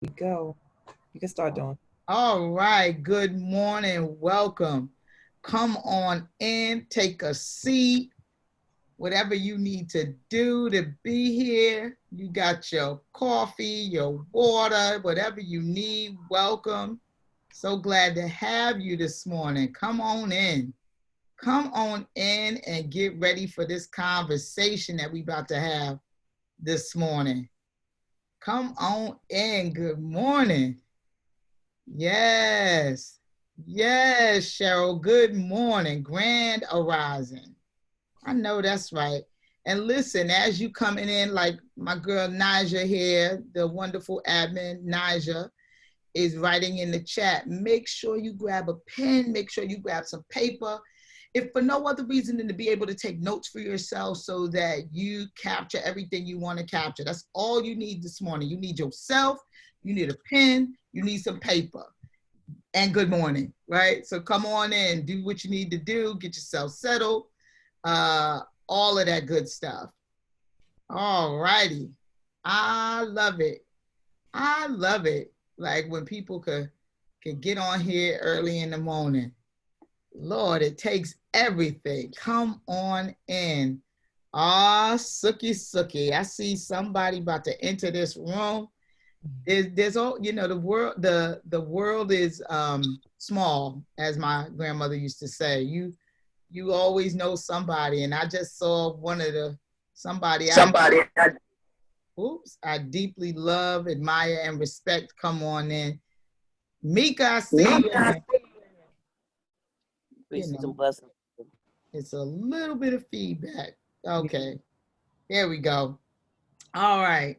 We go. You can start doing. All right. Good morning. Welcome. Come on in, take a seat. Whatever you need to do to be here, you got your coffee, your water, whatever you need. Welcome. So glad to have you this morning. Come on in. Come on in and get ready for this conversation that we about to have this morning. Come on in. Good morning. Yes. Yes, Cheryl. Good morning. Grand arising. I know that's right. And listen, as you coming in, like my girl Naja here, the wonderful admin Naja is writing in the chat. Make sure you grab a pen, make sure you grab some paper. If for no other reason than to be able to take notes for yourself so that you capture everything you want to capture. That's all you need this morning. You need yourself, you need a pen, you need some paper. And good morning, right? So come on in, do what you need to do, get yourself settled, all of that good stuff. All righty. I love it. I love it. Like when people could get on here early in the morning. Lord, it takes everything. Come on in. Ah, Sookie Sookie. I see somebody about to enter this room. There's all, you know, the world is small, as my grandmother used to say. You always know somebody, and I just saw one of the somebody I deeply love, admire, and respect come on in. Mika, I see you. Peace and blessings. It's a little bit of feedback. Okay, there we go. All right.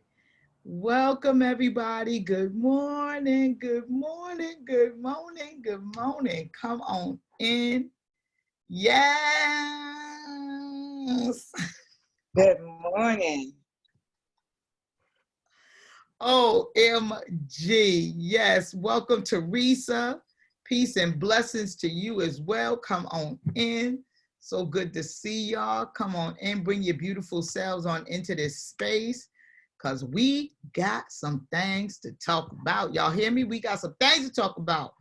Welcome, everybody. Good morning. Good morning. Good morning. Good morning. Come on in. Yes. Good morning. OMG. Yes. Welcome, Teresa. Peace and blessings to you as well. Come on in. So good to see y'all. Come on in. Bring your beautiful selves on into this space because we got some things to talk about. Y'all hear me? We got some things to talk about.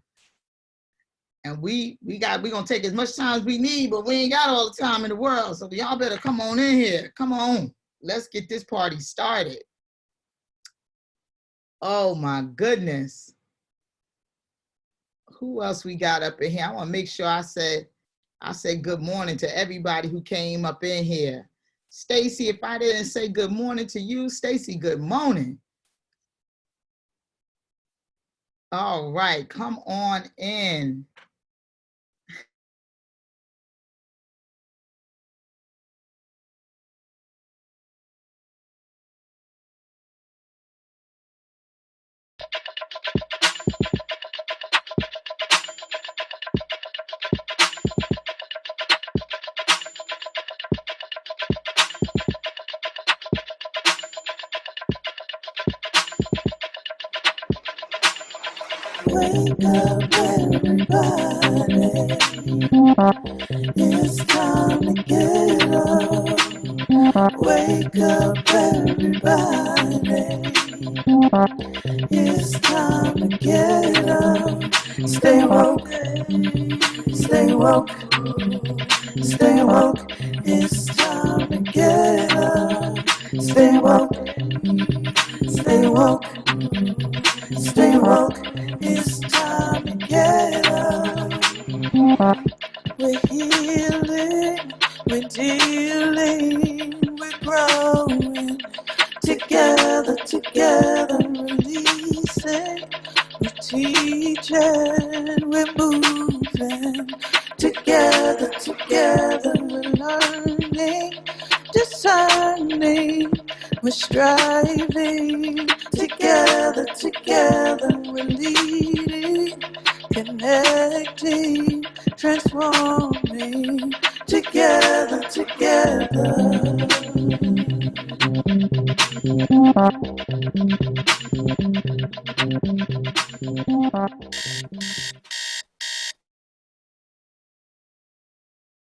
And we're gonna take as much time as we need, but we ain't got all the time in the world. So y'all better come on in here. Come on. Let's get this party started. Oh my goodness. Who else we got up in here? I want to make sure I said good morning to everybody who came up in here. Stacy, if I didn't say good morning to you, Stacy, good morning. All right, come on in. Wake up, everybody. It's time to get up. Wake up, everybody. It's time to get up. Stay woke. Stay woke. Stay woke. It's time to get up. Stay woke. Stay woke. Stay woke. It's time to get up. We're healing, we're dealing, we're growing. Together, releasing. We're teaching, we're moving. Together, we're learning, discerning. We're striving. Together, we're leading, connecting, transforming. Together.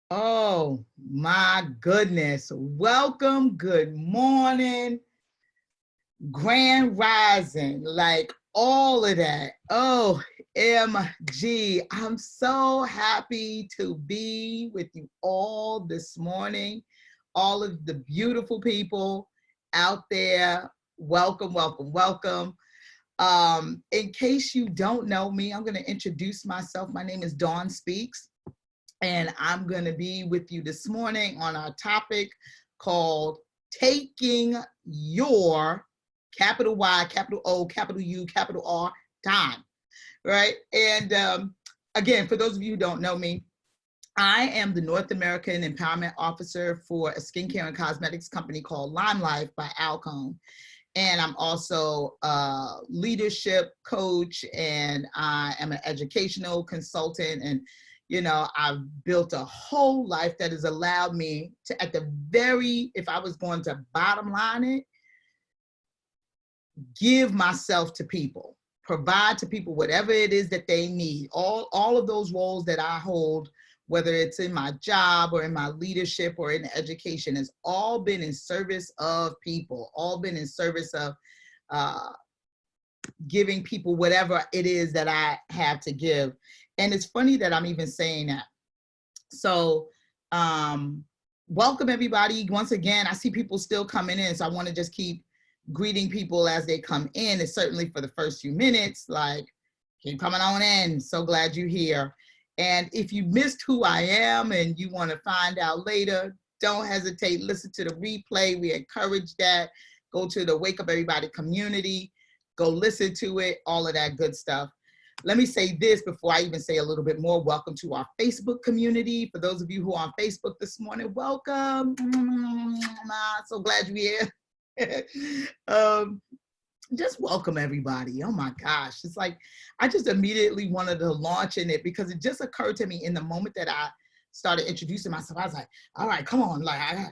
Oh my goodness. Welcome. Good morning. Grand rising. Like all of that. OMG. I'm so happy to be with you all this morning. All of the beautiful people out there. Welcome, welcome, welcome. In case you don't know me, I'm going to introduce myself. My name is Dawn Speaks, and I'm going to be with you this morning on our topic called Taking Your capital Y, capital O, capital U, capital R time, right? And again, for those of you who don't know me, I am the North American Empowerment Officer for a skincare and cosmetics company called Limelife by Alcone. And I'm also a leadership coach, and I am an educational consultant. And, you know, I've built a whole life that has allowed me to, at the very, if I was going to bottom line it, give myself to people, provide to people whatever it is that they need. All of those roles that I hold, whether it's in my job or in my leadership or in education, has all been in service of people, all been in service of giving people whatever it is that I have to give. And it's funny that I'm even saying that. So welcome everybody. Once again, I see people still coming in, so I want to just keep greeting people as they come in. It's certainly for the first few minutes, like, keep coming on in. So glad you're here. And if you missed who I am and you want to find out later, don't hesitate. Listen to the replay. We encourage that. Go to the Wake Up Everybody community. Go listen to it, all of that good stuff. Let me say this before I even say a little bit more. Welcome to our Facebook community. For those of you who are on Facebook this morning, welcome. So glad you're here. Just welcome everybody. Oh my gosh. It's like, I just immediately wanted to launch in it because it just occurred to me in the moment that I started introducing myself. I was like, all right, come on. Like, I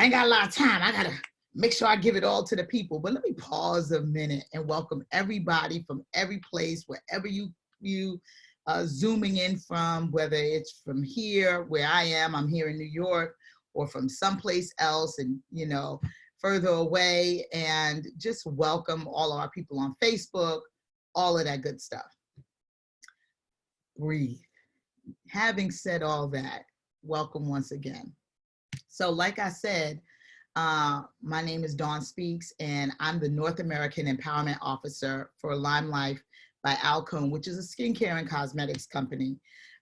ain't got a lot of time. I got to make sure I give it all to the people. But let me pause a minute and welcome everybody from every place, wherever you zooming in from, whether it's from here where I am, I'm here in New York, or from someplace else and, you know, further away. And just welcome all of our people on Facebook, all of that good stuff. Breathe. Having said all that, welcome once again. So like I said, my name is Dawn Speaks, and I'm the North American Empowerment Officer for Limelife by Alcone, which is a skincare and cosmetics company.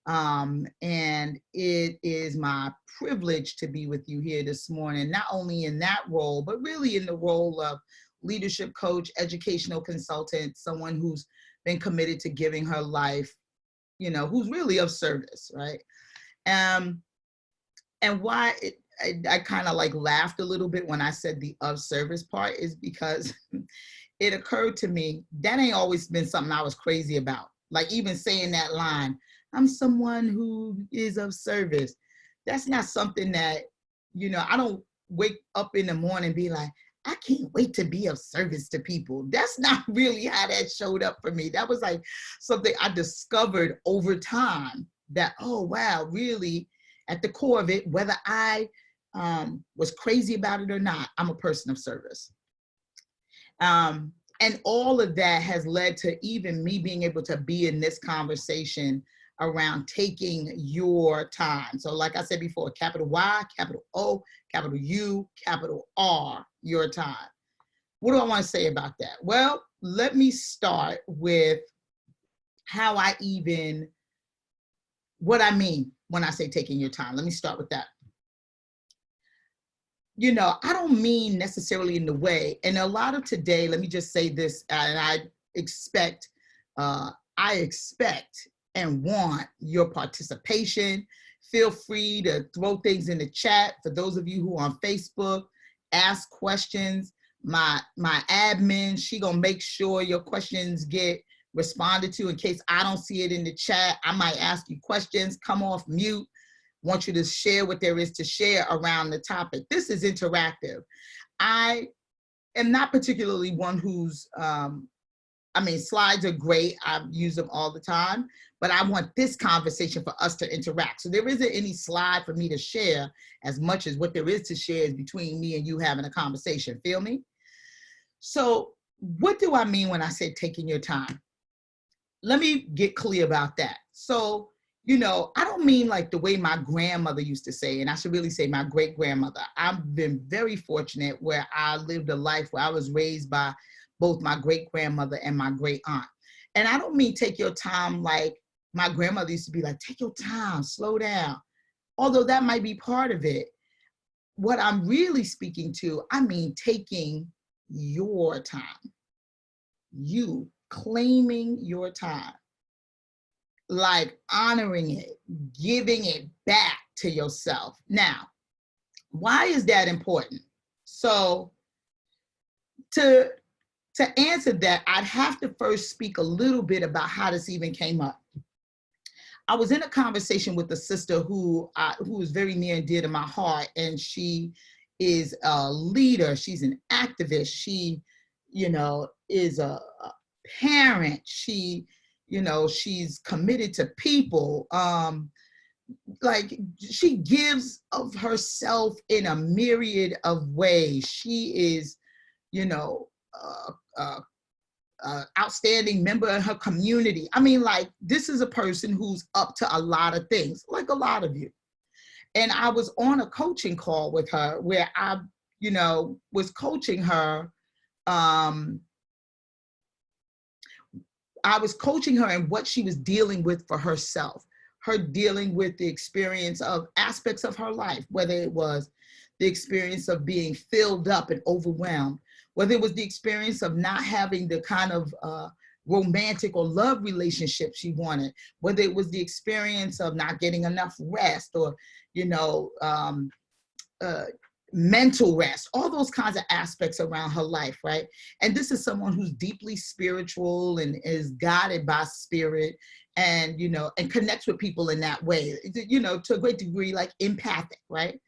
And it is my privilege to be with you here this morning, not only in that role, but really in the role of leadership coach, educational consultant, someone who's been committed to giving her life, you know, who's really of service, right? And why I kind of like laughed a little bit when I said the of service part is because it occurred to me that ain't always been something I was crazy about. Like even saying that line, I'm someone who is of service. That's not something that, you know, I don't wake up in the morning and be like, I can't wait to be of service to people. That's not really how that showed up for me. That was like something I discovered over time that, oh, wow, really at the core of it, whether I was crazy about it or not, I'm a person of service. And all of that has led to even me being able to be in this conversation around taking your time. So like I said before, capital Y, capital O, capital U, capital R, your time. What do I want to say about that? Well, let me start with how what I mean when I say taking your time. Let me start with that. You know, I don't mean necessarily in the way, and a lot of today, let me just say this, and I expect and want your participation. Feel free to throw things in the chat. For those of you who are on Facebook, ask questions. My admin, she gonna make sure your questions get responded to. In case I don't see it in the chat, I might ask you questions. Come off mute. Want you to share what there is to share around the topic. This is interactive. I am not particularly one who's, I mean, slides are great. I use them all the time, but I want this conversation for us to interact. So there isn't any slide for me to share as much as what there is to share is between me and you having a conversation. Feel me? So what do I mean when I say taking your time? Let me get clear about that. So, you know, I don't mean like the way my grandmother used to say, and I should really say my great grandmother. I've been very fortunate where I lived a life where I was raised by both my great grandmother and my great aunt. And I don't mean take your time like my grandmother used to be like, take your time, slow down. Although that might be part of it. What I'm really speaking to, I mean taking your time. You claiming your time, like honoring it, giving it back to yourself. Now, why is that important? So to answer that, I'd have to first speak a little bit about how this even came up. I was in a conversation with a sister who is very near and dear to my heart, and she is a leader. She's an activist. She, you know, is a parent. She, you know, she's committed to people. Like she gives of herself in a myriad of ways. She is, you know, outstanding member of her community. I mean, like, this is a person who's up to a lot of things, like a lot of you. And I was on a coaching call with her where I, you know, was coaching her. I was coaching her in what she was dealing with for herself, her dealing with the experience of aspects of her life, whether it was the experience of being filled up and overwhelmed, whether it was the experience of not having the kind of romantic or love relationship she wanted, whether it was the experience of not getting enough rest or, you know, mental rest, all those kinds of aspects around her life, right? And this is someone who's deeply spiritual and is guided by spirit and, you know, and connects with people in that way, you know, to a great degree, like empathic, right?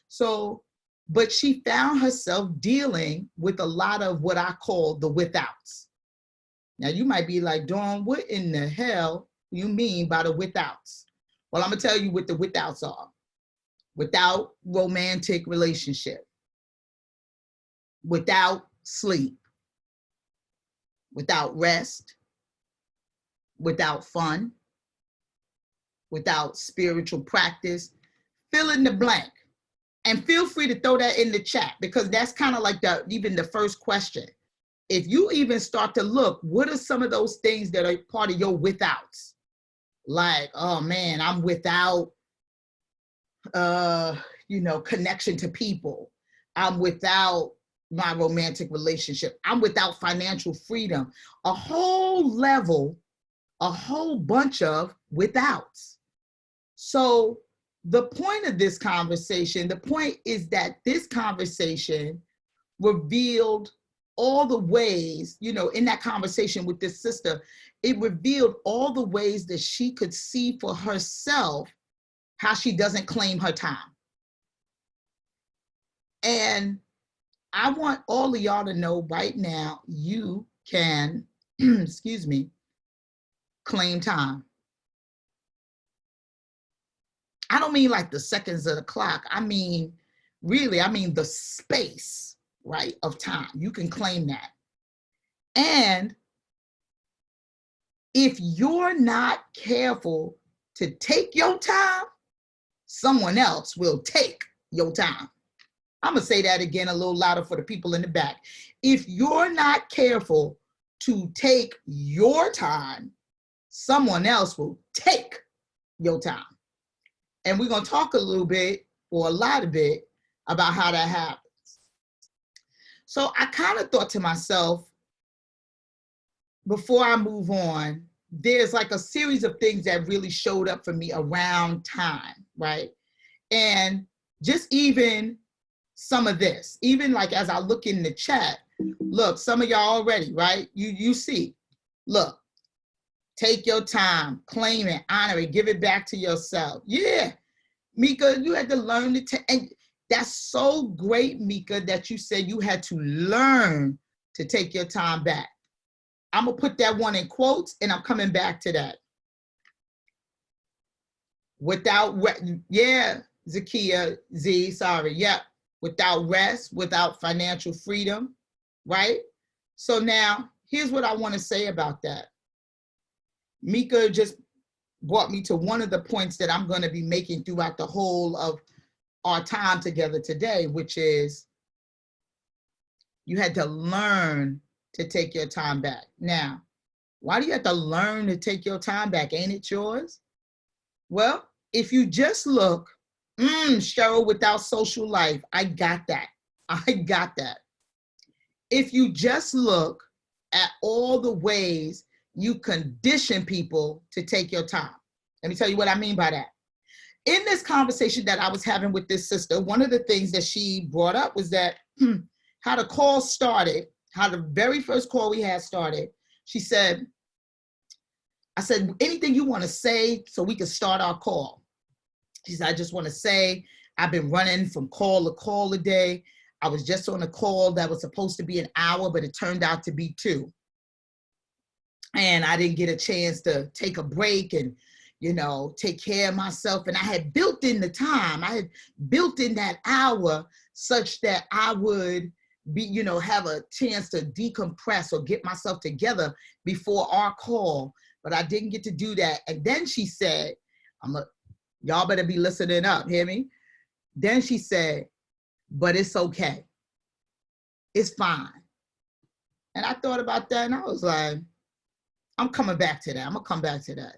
So, but she found herself dealing with a lot of what I call the withouts. Now you might be like, Dawn, what in the hell you mean by the withouts? Well, I'm gonna tell you what the withouts are. Without romantic relationship, without sleep, without rest, without fun, without spiritual practice, fill in the blank. And feel free to throw that in the chat because that's kind of like even the first question. If you even start to look, what are some of those things that are part of your withouts? Like, oh man, I'm without, you know, connection to people. I'm without my romantic relationship. I'm without financial freedom. A whole level, a whole bunch of withouts. So the point of this conversation, the point is that this conversation revealed all the ways, you know, in that conversation with this sister, it revealed all the ways that she could see for herself how she doesn't claim her time. And I want all of y'all to know right now, you can, excuse me, claim time. I don't mean like the seconds of the clock. I mean, really, I mean the space, right, of time. You can claim that. And if you're not careful to take your time, someone else will take your time. I'm gonna say that again a little louder for the people in the back. If you're not careful to take your time, someone else will take your time. And we're gonna talk a little bit, or a lot of it, about how that happens. So I kind of thought to myself, before I move on, there's like a series of things that really showed up for me around time, right? And just even some of this, even like as I look in the chat, look, some of y'all already, right? You see, look, take your time, claim it, honor it, give it back to yourself. Yeah, Mika, you had to learn to and that's so great, Mika, that you said you had to learn to take your time back. I'm gonna put that one in quotes and I'm coming back to that. Without, yeah, Zakia, Z, sorry, yep. Without rest, without financial freedom, right? So now, here's what I want to say about that. Mika just brought me to one of the points that I'm going to be making throughout the whole of our time together today, which is you had to learn to take your time back. Now, why do you have to learn to take your time back? Ain't it yours? Well, if you just look, Cheryl, without social life, I got that. I got that. If you just look at all the ways you condition people to take your time. Let me tell you what I mean by that. In this conversation that I was having with this sister, one of the things that she brought up was that how the call started, how the very first call we had started, she said, I said, anything you want to say so we can start our call? She said, I just want to say, I've been running from call to call today. I was just on a call that was supposed to be an hour, but it turned out to be 2. And I didn't get a chance to take a break and, you know, take care of myself. And I had built in the time, I had built in that hour such that I would be, you know, have a chance to decompress or get myself together before our call. But I didn't get to do that. And then she said, y'all better be listening up, hear me? Then she said, but it's okay. It's fine. And I thought about that and I was like, I'm coming back to that. I'm gonna come back to that.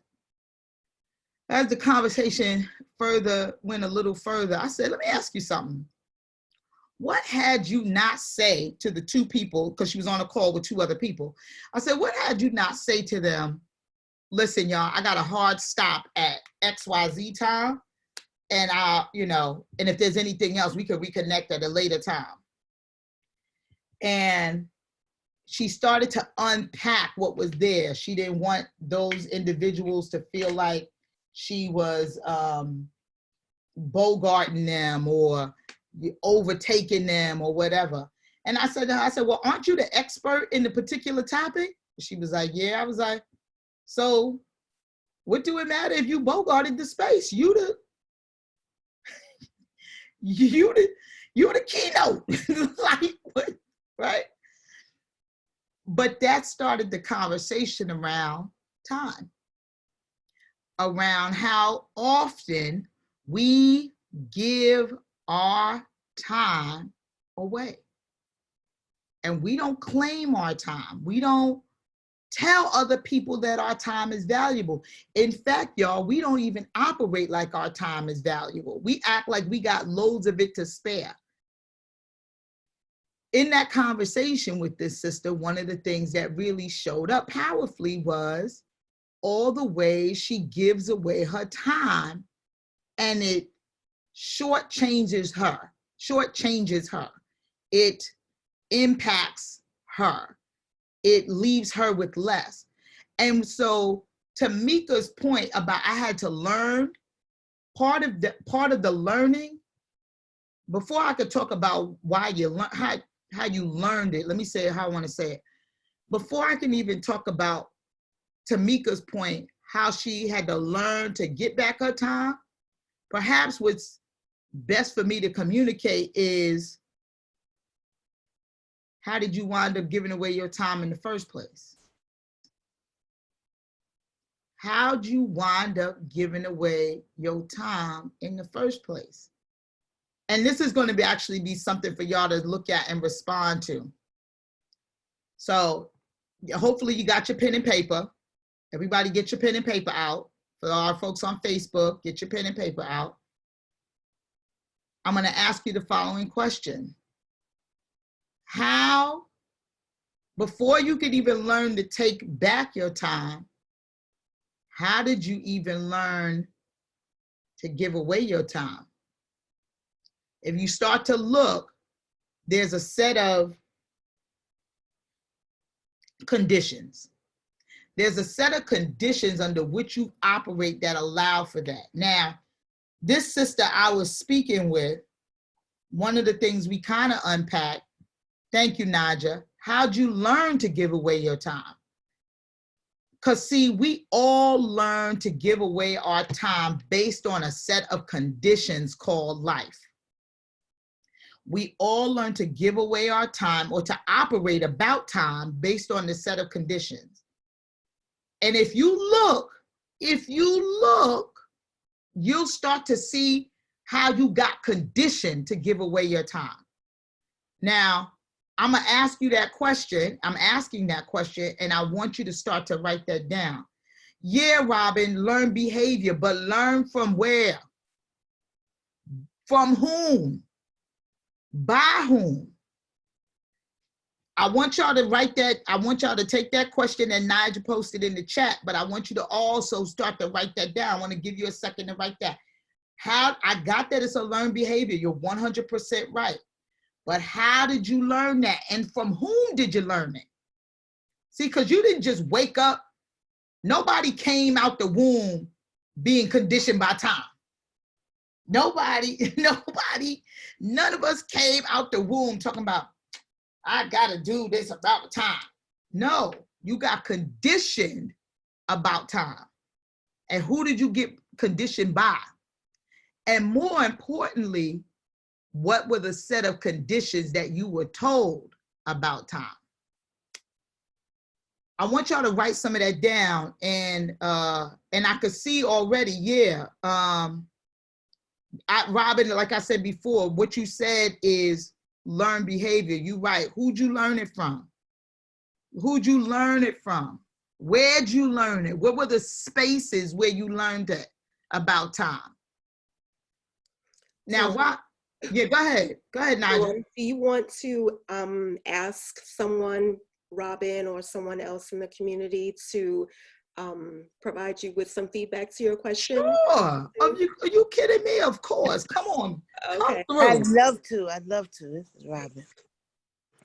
As the conversation went a little further, I said, let me ask you something. What had you not say to the 2 people, because she was on a call with 2 other people. I said, what had you not say to them? Listen, y'all, I got a hard stop at XYZ time. And you know, and if there's anything else, we could reconnect at a later time. And she started to unpack what was there. She didn't want those individuals to feel like she was bogarting them or overtaking them or whatever. And I said to her, I said, well, aren't you the expert in the particular topic? She was like, yeah. I was like, so what do it matter if you bogarted the space? You the keynote. Like, what, right? But that started the conversation around time, around how often we give our time away. And we don't claim our time. We don't tell other people that our time is valuable. In fact, y'all, we don't even operate like our time is valuable. We act like we got loads of it to spare. In that conversation with this sister, one of the things that really showed up powerfully was all the ways she gives away her time, and it shortchanges her. It impacts her. It leaves her with less. And so to Mika's point about I had to learn, part of the learning, before I could talk about why you learn, how you learned it, let me say how I want to say it. Before I can even talk about, to Mika's point, how she had to learn to get back her time, perhaps what's best for me to communicate is, how did you wind up giving away your time in the first place? How'd you wind up giving away your time in the first place? And this is going to actually be something for y'all to look at and respond to. So hopefully you got your pen and paper. Everybody get your pen and paper out. For our folks on Facebook, get your pen and paper out. I'm going to ask you the following question. How, before you could even learn to take back your time, how did you even learn to give away your time? If you start to look, there's a set of conditions. There's a set of conditions under which you operate that allow for that. Now, this sister I was speaking with, one of the things we kind of unpacked, thank you, Naja, how'd you learn to give away your time? Because see, we all learn to give away our time based on a set of conditions called life. We all learn to give away our time or to operate about time based on the set of conditions. And if you look, you'll start to see how you got conditioned to give away your time. Now, I'm gonna ask you that question. I'm asking that question, and I want you to start to write that down. Yeah, Robin, learn behavior, but learn from where? From whom? By whom? I want y'all to write that. I want y'all to take that question that Nigel posted in the chat, but I want you to also start to write that down. I want to give you a second to write that. How I got that it's a learned behavior. You're 100% right. But how did you learn that? And from whom did you learn it? See, because you didn't just wake up. Nobody came out the womb being conditioned by time. Nobody, none of us came out the womb talking about, I gotta do this about time. No, you got conditioned about time. And who did you get conditioned by? And more importantly, what were the set of conditions that you were told about time? I want y'all to write some of that down, and I could see already, yeah. Robin, like I said before, what you said is learn behavior. You right. Who'd you learn it from? Who'd you learn it from? Where'd you learn it? What were the spaces where you learned it about time? Now, what? Yeah, go ahead. Go ahead, Nigel. Do you want to ask someone, Robin, or someone else in the community to provide you with some feedback to your question? Sure. Are you kidding me? Of course. Come on. Okay. Come through. I'd love to. This is Robin.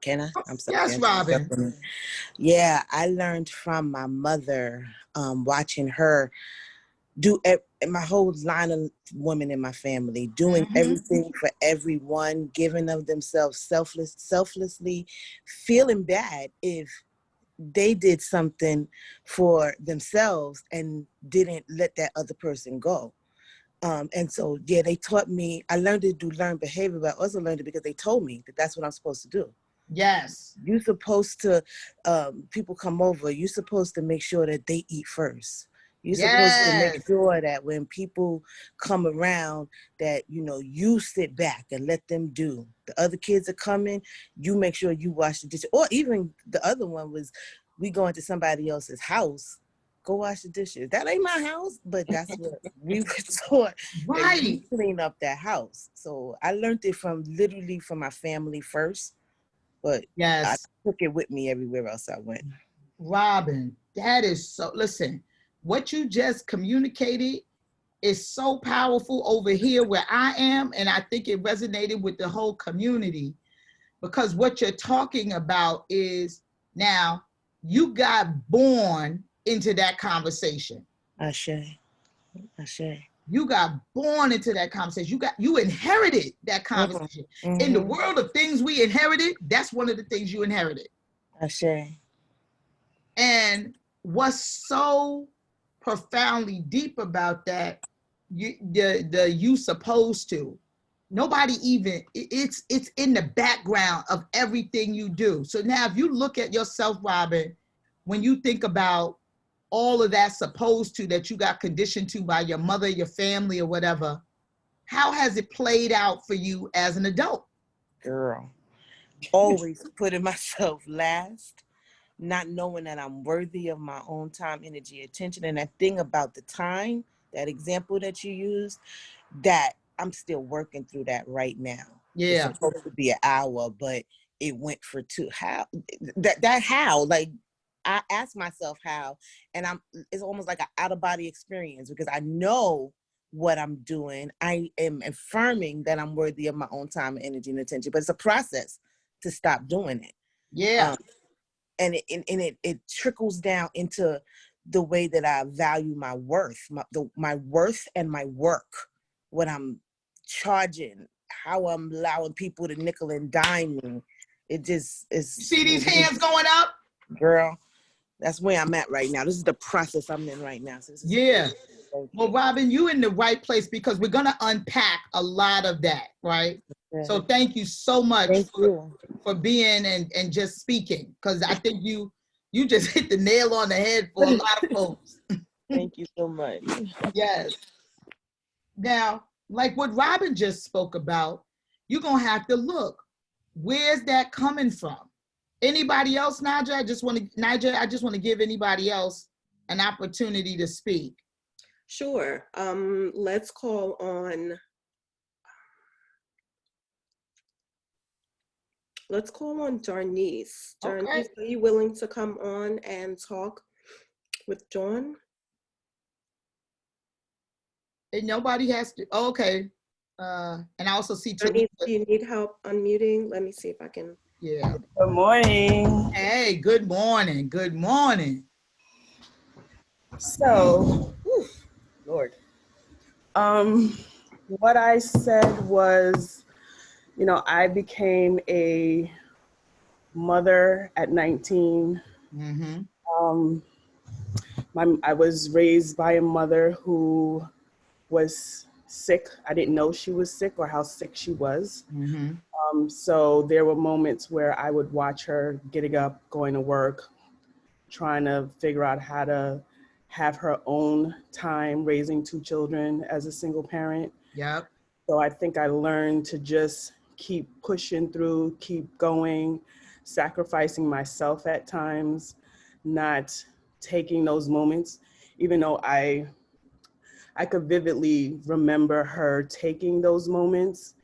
Can I? I'm sorry. Yes, Robin. Yeah, I learned from my mother, watching her do my whole line of women in my family, doing everything for everyone, giving of themselves selflessly, feeling bad if they did something for themselves and didn't let that other person go. And so, yeah, they taught me, I learned to do learned behavior, but I also learned it because they told me that that's what I'm supposed to do. Yes. You're supposed to, people come over, you're supposed to make sure that they eat first. You're supposed to make sure that when people come around that, you know, you sit back and let them do. The other kids are coming, you make sure you wash the dishes. Or even the other one was, we go into somebody else's house, go wash the dishes. That ain't my house, but that's what we were taught. Right. You clean up that house. So I learned it literally from my family first, but yes, I took it with me everywhere else I went. Robin, that is so, listen, what you just communicated is so powerful over here where I am, and I think it resonated with the whole community, because what you're talking about is, now you got born into that conversation. Ashe. You got born into that conversation. You inherited that conversation. In the world of things we inherited, that's one of the things you inherited. Ashe. And what's so profoundly deep about that, you supposed to, nobody even, it's in the background of everything you do. So now if you look at yourself, Robin, when you think about all of that supposed to that you got conditioned to by your mother, your family, or whatever, how has it played out for you as an adult? Girl, always putting myself last, not knowing that I'm worthy of my own time, energy, attention. And that thing about the time, that example that you used, that I'm still working through that right now. Yeah. It's supposed to be an hour, but it went for 2. How? That how? Like, I ask myself how, and it's almost like an out-of-body experience, because I know what I'm doing. I am affirming that I'm worthy of my own time, energy, and attention, but it's a process to stop doing it. Yeah. And it trickles down into the way that I value my worth, my worth and my work, what I'm charging, how I'm allowing people to nickel and dime me. It just is. See these hands going up? Girl, that's where I'm at right now. This is the process I'm in right now. So yeah. Well, Robin, you in the right place, because we're going to unpack a lot of that, right? So thank you so much Thank you. for being and just speaking, because I think you just hit the nail on the head for a lot of folks. Thank you so much. Yes. Now, like what Robin just spoke about, you're gonna have to look. Where's that coming from? Anybody else, Naja? I just want to give anybody else an opportunity to speak. Sure. Let's call on Darnice. Okay. Darnice, are you willing to come on and talk with John? And nobody has to. Oh, okay. And I also see Darnice, Teresa. do you need help unmuting? Let me see if I can. Yeah. Good morning. Hey, good morning. Good morning. So, Lord. What I said was, you know, I became a mother at 19. Mm-hmm. I was raised by a mother who was sick. I didn't know she was sick or how sick she was. Mm-hmm. So there were moments where I would watch her getting up, going to work, trying to figure out how to have her own time raising two children as a single parent. Yep. So I think I learned to just keep pushing through, keep going, sacrificing myself at times, not taking those moments, even though I could vividly remember her taking those moments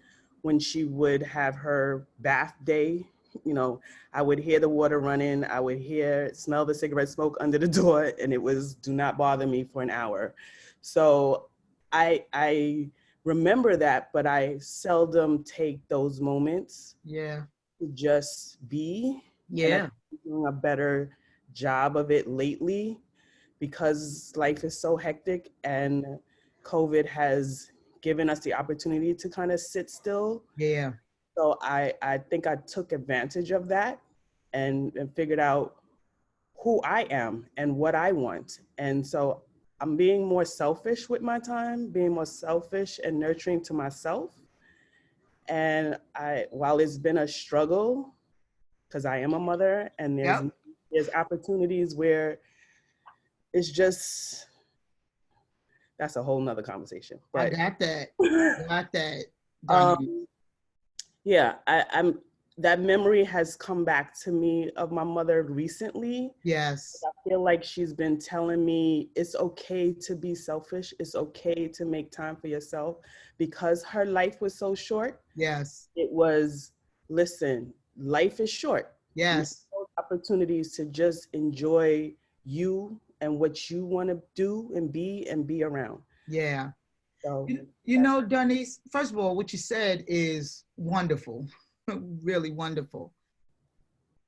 when she would have her bath day. You know, I would hear the water running, I would smell the cigarette smoke under the door, and it was do not bother me for an hour. So I remember that, but I seldom take those moments Yeah. to just be. Yeah. And I'm doing a better job of it lately because life is so hectic and COVID has given us the opportunity to kind of sit still. Yeah. So I think I took advantage of that and figured out who I am and what I want. And so I'm being more selfish with my time, being more selfish and nurturing to myself. And while it's been a struggle, because I am a mother, and there's opportunities where it's just, that's a whole nother conversation. But I got that. Got that. Yeah, I'm. That memory has come back to me of my mother recently. Yes. I feel like she's been telling me it's okay to be selfish. It's okay to make time for yourself because her life was so short. Yes. It was, listen, life is short. Yes. Opportunities to just enjoy you and what you want to do and be around. Yeah. So, you know, Darnice, first of all, what you said is wonderful, really wonderful.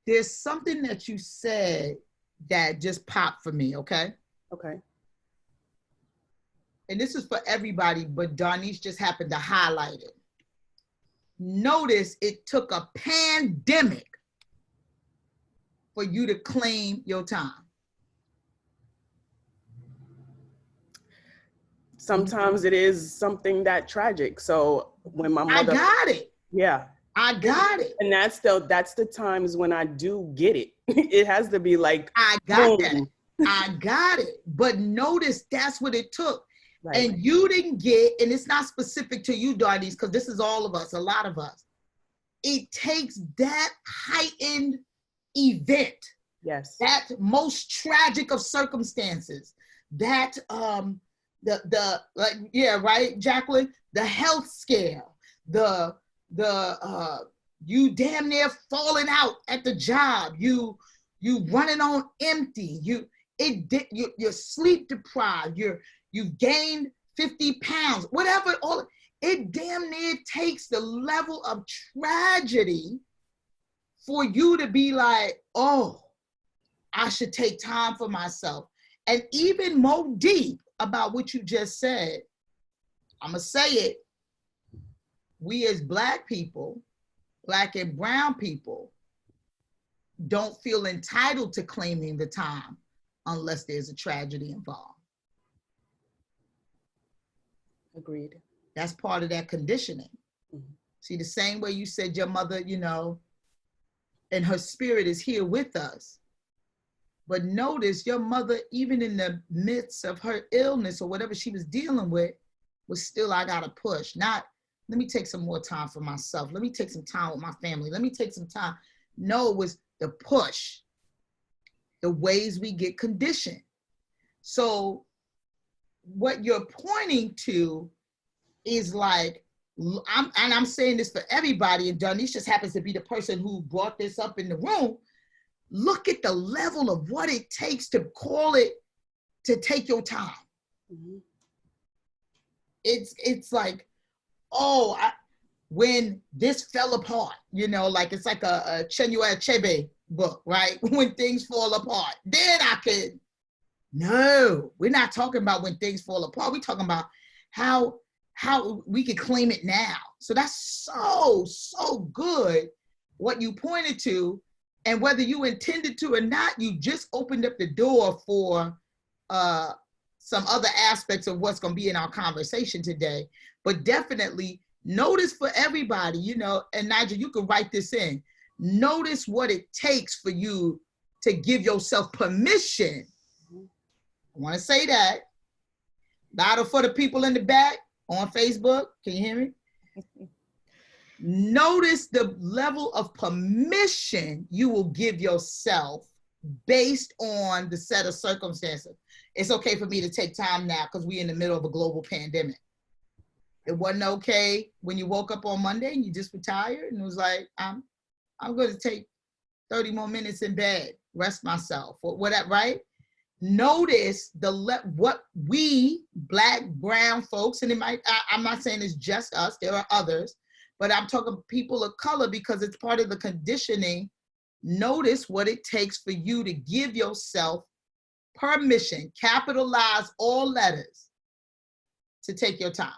There's something that you said that just popped for me, okay? Okay. And this is for everybody, but Darnice just happened to highlight it. Notice it took a pandemic for you to claim your time. Sometimes it is something that tragic. So when my mother, I got it. Yeah. I got it. And that's the times when I do get it. It has to be like, I got boom. that. I got it. But notice that's what it took. Right. And you didn't get, and it's not specific to you, Darnice, because this is all of us, a lot of us. It takes that heightened event. Yes. That most tragic of circumstances. That right, Jacqueline? The health scare, the you damn near falling out at the job, you running on empty, you're sleep deprived, you've gained 50 pounds, whatever, all it damn near takes the level of tragedy for you to be like, oh, I should take time for myself. And even more deep about what you just said, I'm gonna say it, we as Black people, Black and brown people, don't feel entitled to claiming the time unless there's a tragedy involved. Agreed. That's part of that conditioning. Mm-hmm. See, the same way you said your mother, you know, and her spirit is here with us. But notice your mother, even in the midst of her illness or whatever she was dealing with, was still, I gotta push. Not, let me take some more time for myself. Let me take some time with my family. Let me take some time. No, it was the push, the ways we get conditioned. So what you're pointing to is like, I'm saying this for everybody, and Darnice just happens to be the person who brought this up in the room. Look at the level of what it takes to call it, to take your time. Mm-hmm. It's like, oh, when this fell apart, you know, like it's like a Chinua Achebe book, right? When things fall apart, then I could. No, we're not talking about when things fall apart. We're talking about how we could claim it now. So that's so good what you pointed to, and whether you intended to or not, you just opened up the door for some other aspects of what's going to be in our conversation today. But definitely notice for everybody, you know, and Nigel, you can write this in. Notice what it takes for you to give yourself permission. I want to say that. Louder for the people in the back on Facebook. Can you hear me? Notice the level of permission you will give yourself based on the set of circumstances. It's okay for me to take time now because we're in the middle of a global pandemic. It wasn't okay when you woke up on Monday and you just retired and it was like, I'm going to take 30 more minutes in bed, rest myself, or whatever, right? Notice what we Black, brown folks, and it might, I'm not saying it's just us, there are others, but I'm talking people of color because it's part of the conditioning. Notice what it takes for you to give yourself permission, capitalize all letters, to take your time.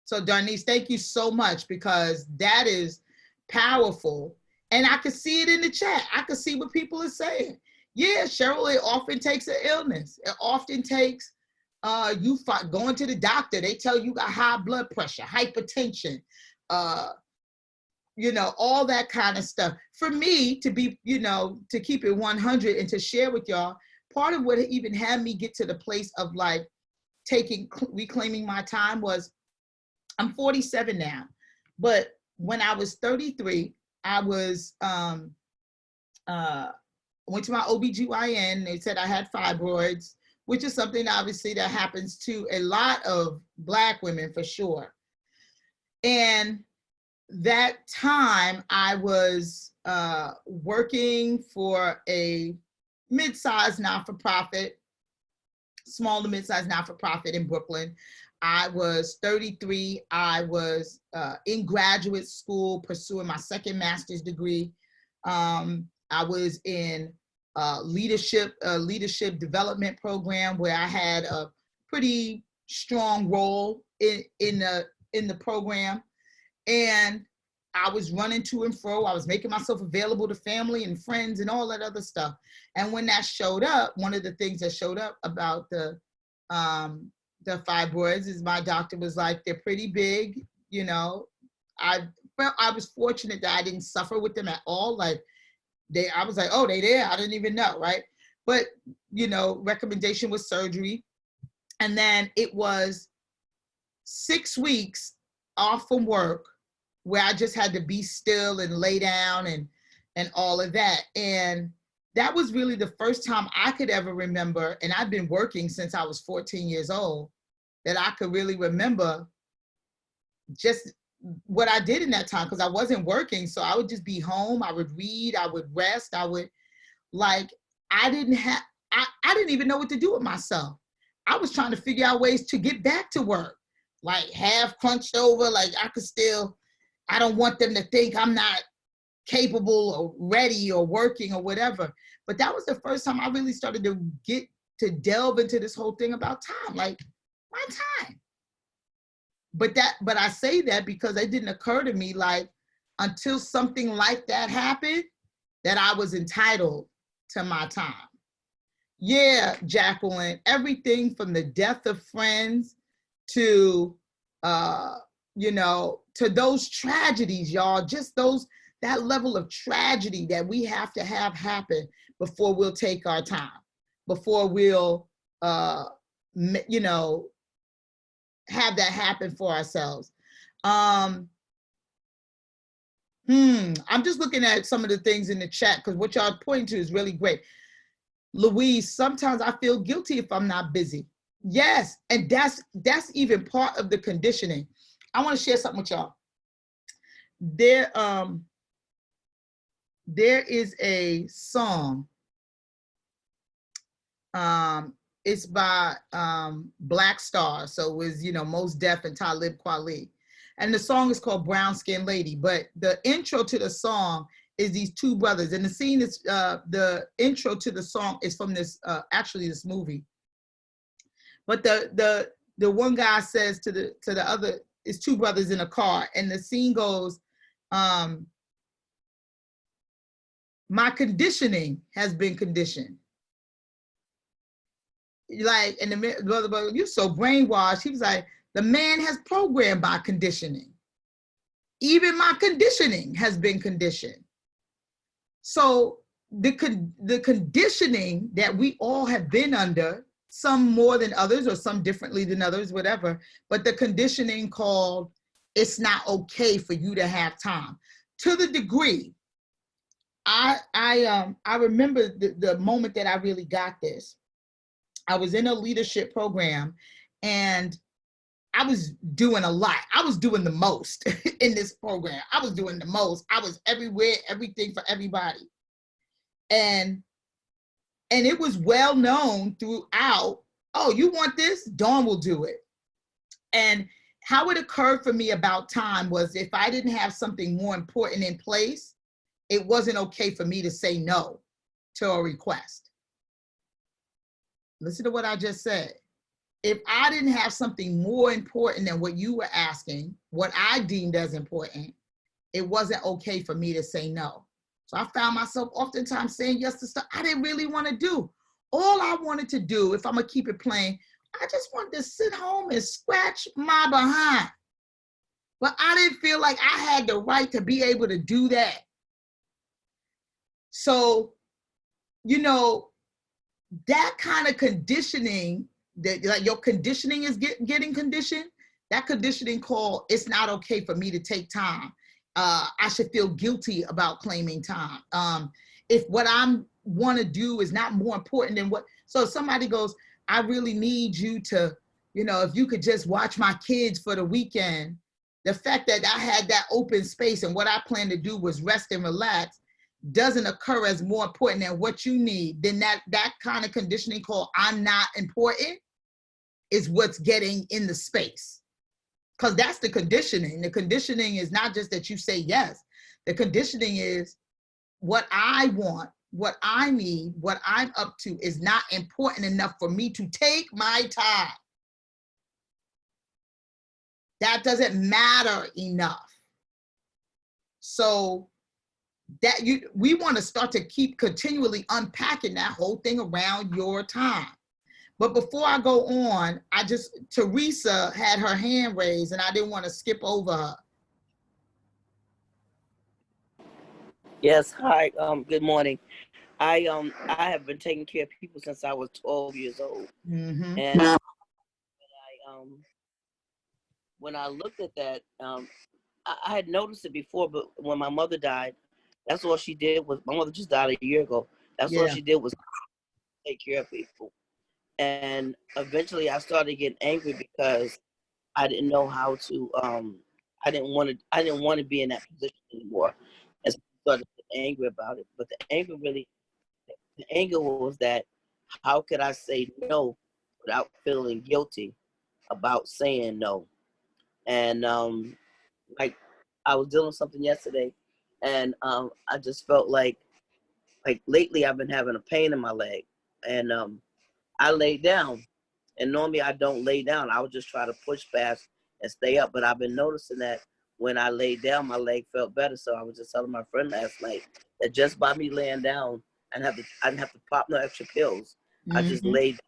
So Darnice, thank you so much because that is powerful. And I could see it in the chat. I could see what people are saying. Yeah, Cheryl, it often takes an illness. It often takes you going to the doctor. They tell you got high blood pressure, hypertension, you know, all that kind of stuff. For me to be, you know, to keep it 100 and to share with y'all, part of what even had me get to the place of like reclaiming my time was, I'm 47 now, but when I was 33, I was, went to my OBGYN. They said I had fibroids, which is something obviously that happens to a lot of Black women for sure. And that time I was working for a mid-sized not-for-profit, small to mid-sized not-for-profit in Brooklyn. I was 33. I was in graduate school pursuing my second master's degree. I was in leadership development program where I had a pretty strong role in the program. And I was running to and fro. I was making myself available to family and friends and all that other stuff. And when that showed up, one of the things that showed up about the fibroids is my doctor was like, they're pretty big, you know. I was fortunate that I didn't suffer with them at all. Like I was like, oh, they there? I didn't even know, right? But, you know, recommendation was surgery. And then it was 6 weeks off from work where I just had to be still and lay down and all of that. And that was really the first time I could ever remember, and I've been working since I was 14 years old, that I could really remember just what I did in that time, because I wasn't working. So I would just be home, I would read, I would rest, I didn't even know what to do with myself. I was trying to figure out ways to get back to work, like half crunched over, like I don't want them to think I'm not capable or ready or working or whatever. But that was the first time I really started to get to delve into this whole thing about time, like my time. But I say that because it didn't occur to me like until something like that happened that I was entitled to my time. Yeah, Jacqueline, everything from the death of friends to you know, to those tragedies, y'all, just that level of tragedy that we have to have happen before we'll take our time, before we'll, you know, have that happen for ourselves. I'm just looking at some of the things in the chat because what y'all pointing to is really great. Louise, sometimes I feel guilty if I'm not busy. Yes, and that's even part of the conditioning. I want to share something with y'all. There is a song. It's by Black Star, so it was, you know, Mos Def and Talib Kweli. And the song is called Brown Skin Lady, but the intro to the song is these two brothers. And the scene is, the intro to the song is from this, actually this movie. But the one guy says to the other, it's two brothers in a car, and the scene goes, my conditioning has been conditioned. Like, and the brother, you're so brainwashed. He was like, the man has programmed by conditioning. Even my conditioning has been conditioned. So the conditioning that we all have been under, some more than others or some differently than others, whatever, but the conditioning called, it's not okay for you to have time. To the degree, I remember the moment that I really got this. I was in a leadership program and I was doing a lot. I was doing the most in this program. I was doing the most. I was everywhere, everything for everybody. And it was well known throughout, oh, you want this? Dawn will do it. And how it occurred for me about time was if I didn't have something more important in place, it wasn't okay for me to say no to a request. Listen to what I just said. If I didn't have something more important than what you were asking, what I deemed as important, it wasn't okay for me to say no. So I found myself oftentimes saying yes to stuff I didn't really want to do. All I wanted to do, if I'm gonna keep it plain, I just wanted to sit home and scratch my behind. But I didn't feel like I had the right to be able to do that. So, you know, that kind of conditioning, that like your conditioning is getting conditioned, that conditioning called, it's not okay for me to take time. I should feel guilty about claiming time. If what I want to do is not more important than what, so if somebody goes, I really need you to, you know, if you could just watch my kids for the weekend, the fact that I had that open space and what I planned to do was rest and relax doesn't occur as more important than what you need, then that kind of conditioning called I'm not important is what's getting in the space. Because that's the conditioning. The conditioning is not just that you say yes. The conditioning is what I want, what I need, what I'm up to is not important enough for me to take my time. That doesn't matter enough. So that we want to start to keep continually unpacking that whole thing around your time. But before I go on, Teresa had her hand raised and I didn't want to skip over her. Yes, hi, good morning. I have been taking care of people since I was 12 years old. Mm-hmm. And when I looked at that, I had noticed it before, but when my mother died, that's all she did was, my mother just died a year ago. That's all she did was take care of people. And eventually I started getting angry because I didn't know how to, I didn't want to be in that position anymore. And so I started getting angry about it. But the anger was that, how could I say no without feeling guilty about saying no? And like I was dealing with something yesterday, and I just felt like lately I've been having a pain in my leg, and I laid down, and normally I don't lay down. I would just try to push past and stay up, but I've been noticing that when I laid down, my leg felt better. So I was just telling my friend last night that just by me laying down, I didn't have to pop no extra pills. Mm-hmm. I just laid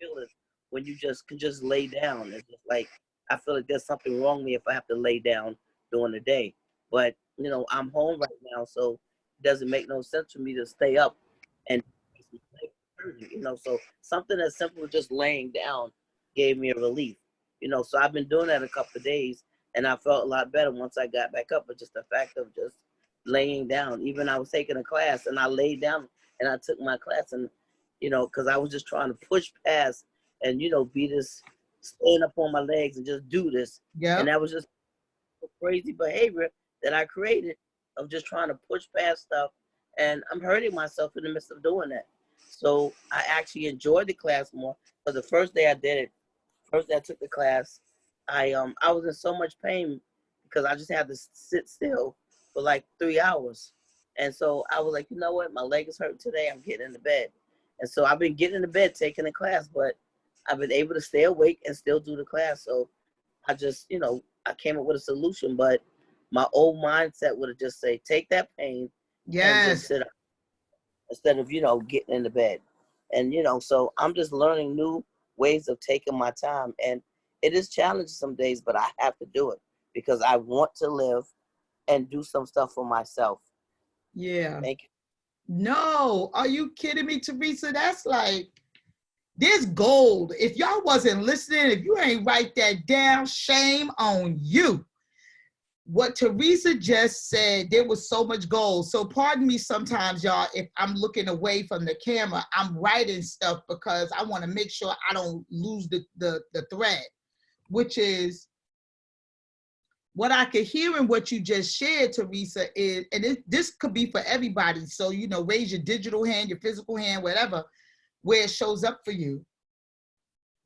down. When you just can just lay down, it's just like I feel like there's something wrong with me if I have to lay down during the day. But, you know, I'm home right now, so it doesn't make no sense for me to stay up and, you know, so something as simple as just laying down gave me a relief, you know, so I've been doing that a couple of days and I felt a lot better once I got back up. But just the fact of just laying down, even I was taking a class and I laid down and I took my class and, you know, because I was just trying to push past and, you know, be this, stand up on my legs and just do this. Yeah. And that was just crazy behavior that I created of just trying to push past stuff. And I'm hurting myself in the midst of doing that. So I actually enjoyed the class more. But the first day I did it, first day I took the class, I was in so much pain because I just had to sit still for like 3 hours. And so I was like, you know what? My leg is hurting today. I'm getting into bed. And so I've been getting into bed, taking the class, but I've been able to stay awake and still do the class. So I just, you know, I came up with a solution, but my old mindset would have just say, take that pain and just sit up instead of, you know, getting into bed. And, you know, so I'm just learning new ways of taking my time. And it is challenging some days, but I have to do it because I want to live and do some stuff for myself. Yeah. Thank you. No, are you kidding me, Teresa? That's like, there's gold. If y'all wasn't listening, if you ain't write that down, shame on you. What Teresa just said, there was so much gold. So pardon me sometimes, y'all, if I'm looking away from the camera, I'm writing stuff because I want to make sure I don't lose the thread, which is what I could hear in what you just shared, Teresa, is, and this could be for everybody. So, you know, raise your digital hand, your physical hand, whatever, where it shows up for you.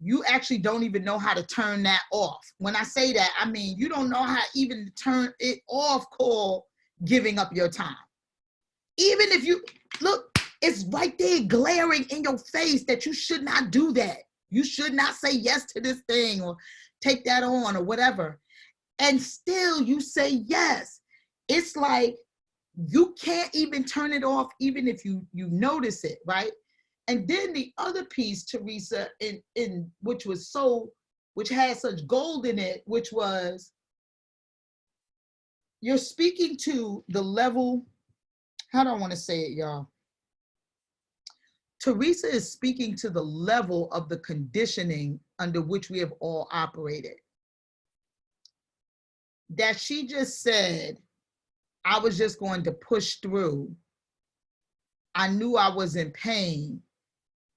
You actually don't even know how to turn that off. When I say that, I mean, you don't know how even to turn it off called giving up your time. Even if you, look, it's right there glaring in your face that you should not do that. You should not say yes to this thing or take that on or whatever. And still you say yes. It's like you can't even turn it off even if you notice it, right? And then the other piece, Teresa, in which had such gold in it, which was you're speaking to the level, how do I want to say it, y'all? Teresa is speaking to the level of the conditioning under which we have all operated. That she just said, I was just going to push through. I knew I was in pain,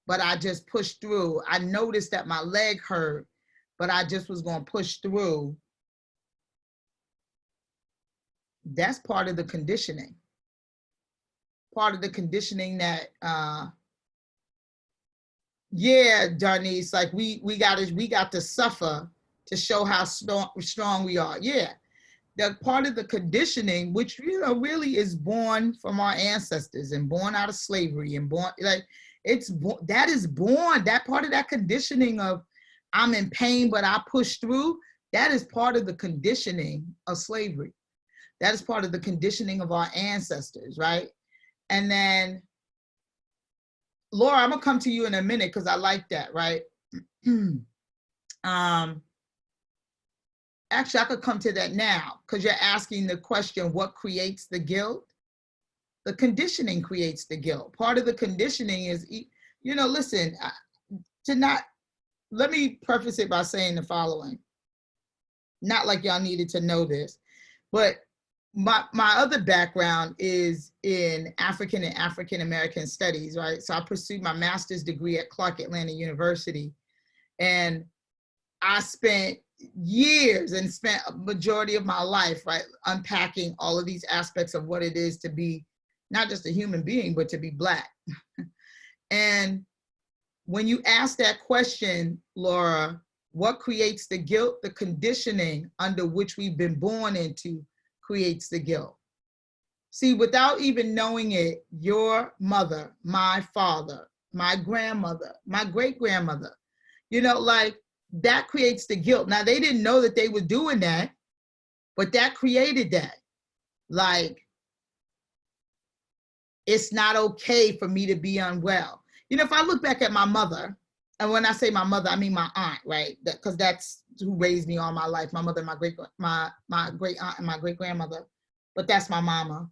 but I just pushed through. I noticed that my leg hurt, but I just was going to push through. That's part of the conditioning. Part of the conditioning that, yeah, Darnice, like we got to suffer to show how strong we are. Yeah, that part of the conditioning, which, you know, really is born from our ancestors and born out of slavery and born, like, that is born, that part of that conditioning of I'm in pain, but I push through, that is part of the conditioning of slavery. That is part of the conditioning of our ancestors, right? And then, Laura, I'm gonna come to you in a minute because I like that, right? Actually, I could come to that now because you're asking the question, what creates the guilt? The conditioning creates the guilt. Part of the conditioning is, you know, listen, let me preface it by saying the following. Not like y'all needed to know this, but my other background is in African and African American studies, right? So I pursued my master's degree at Clark Atlanta University. And I spent years and spent a majority of my life, right, unpacking all of these aspects of what it is to be not just a human being, but to be Black. And when you ask that question, Laura, what creates the guilt? The conditioning under which we've been born into creates the guilt. See, without even knowing it, your mother, my father, my grandmother, my great-grandmother, you know, like, that creates the guilt. Now, they didn't know that they were doing that, but that created that. Like, it's not okay for me to be unwell. You know, if I look back at my mother, and when I say my mother, I mean my aunt, right? Because that's who raised me all my life. My mother, my great aunt, and my great grandmother. But that's my mama.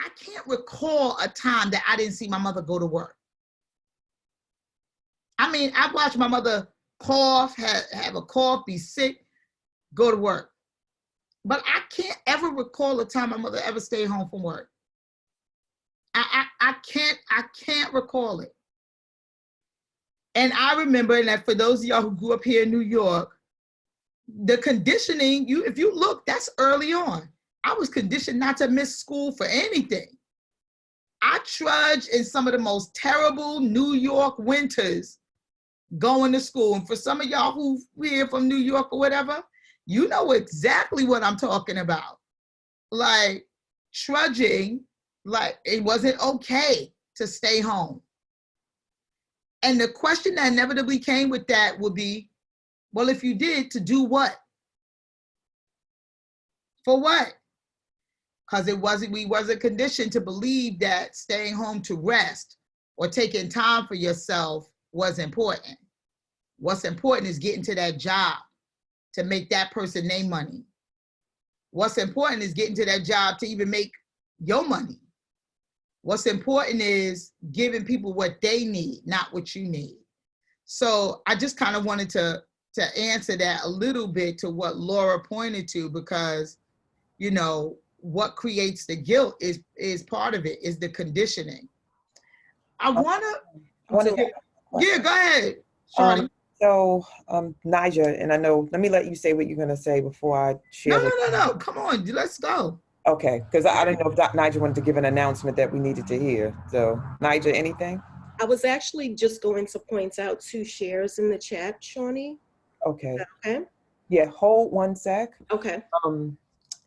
I can't recall a time that I didn't see my mother go to work. I mean, I watched my mother cough, have a cough, be sick, go to work. But I can't ever recall a time my mother ever stayed home from work. I can't recall it. And I remember that for those of y'all who grew up here in New York, the conditioning, if you look, that's early on. I was conditioned not to miss school for anything. I trudged in some of the most terrible New York winters going to school. And for some of y'all who here from New York or whatever, you know exactly what I'm talking about. Like trudging, like it wasn't okay to stay home. And the question that inevitably came with that would be, well, if you did, to do what? For what? Because we wasn't conditioned to believe that staying home to rest or taking time for yourself was important. What's important is getting to that job to make that person their money. What's important is getting to that job to even make your money. What's important is giving people what they need, not what you need. So I just kind of wanted to answer that a little bit to what Laura pointed to, because, you know, what creates the guilt is part of it, is the conditioning. I want to, yeah, go ahead, Shorty. So, Nija, and I know, let me let you say what you're going to say before I share. No, come on, let's go. Okay, because I didn't know if Nija wanted to give an announcement that we needed to hear. So, Nija, anything? I was actually just going to point out 2 shares in the chat, Shawnee. Okay. Okay. Yeah, hold one sec. Okay.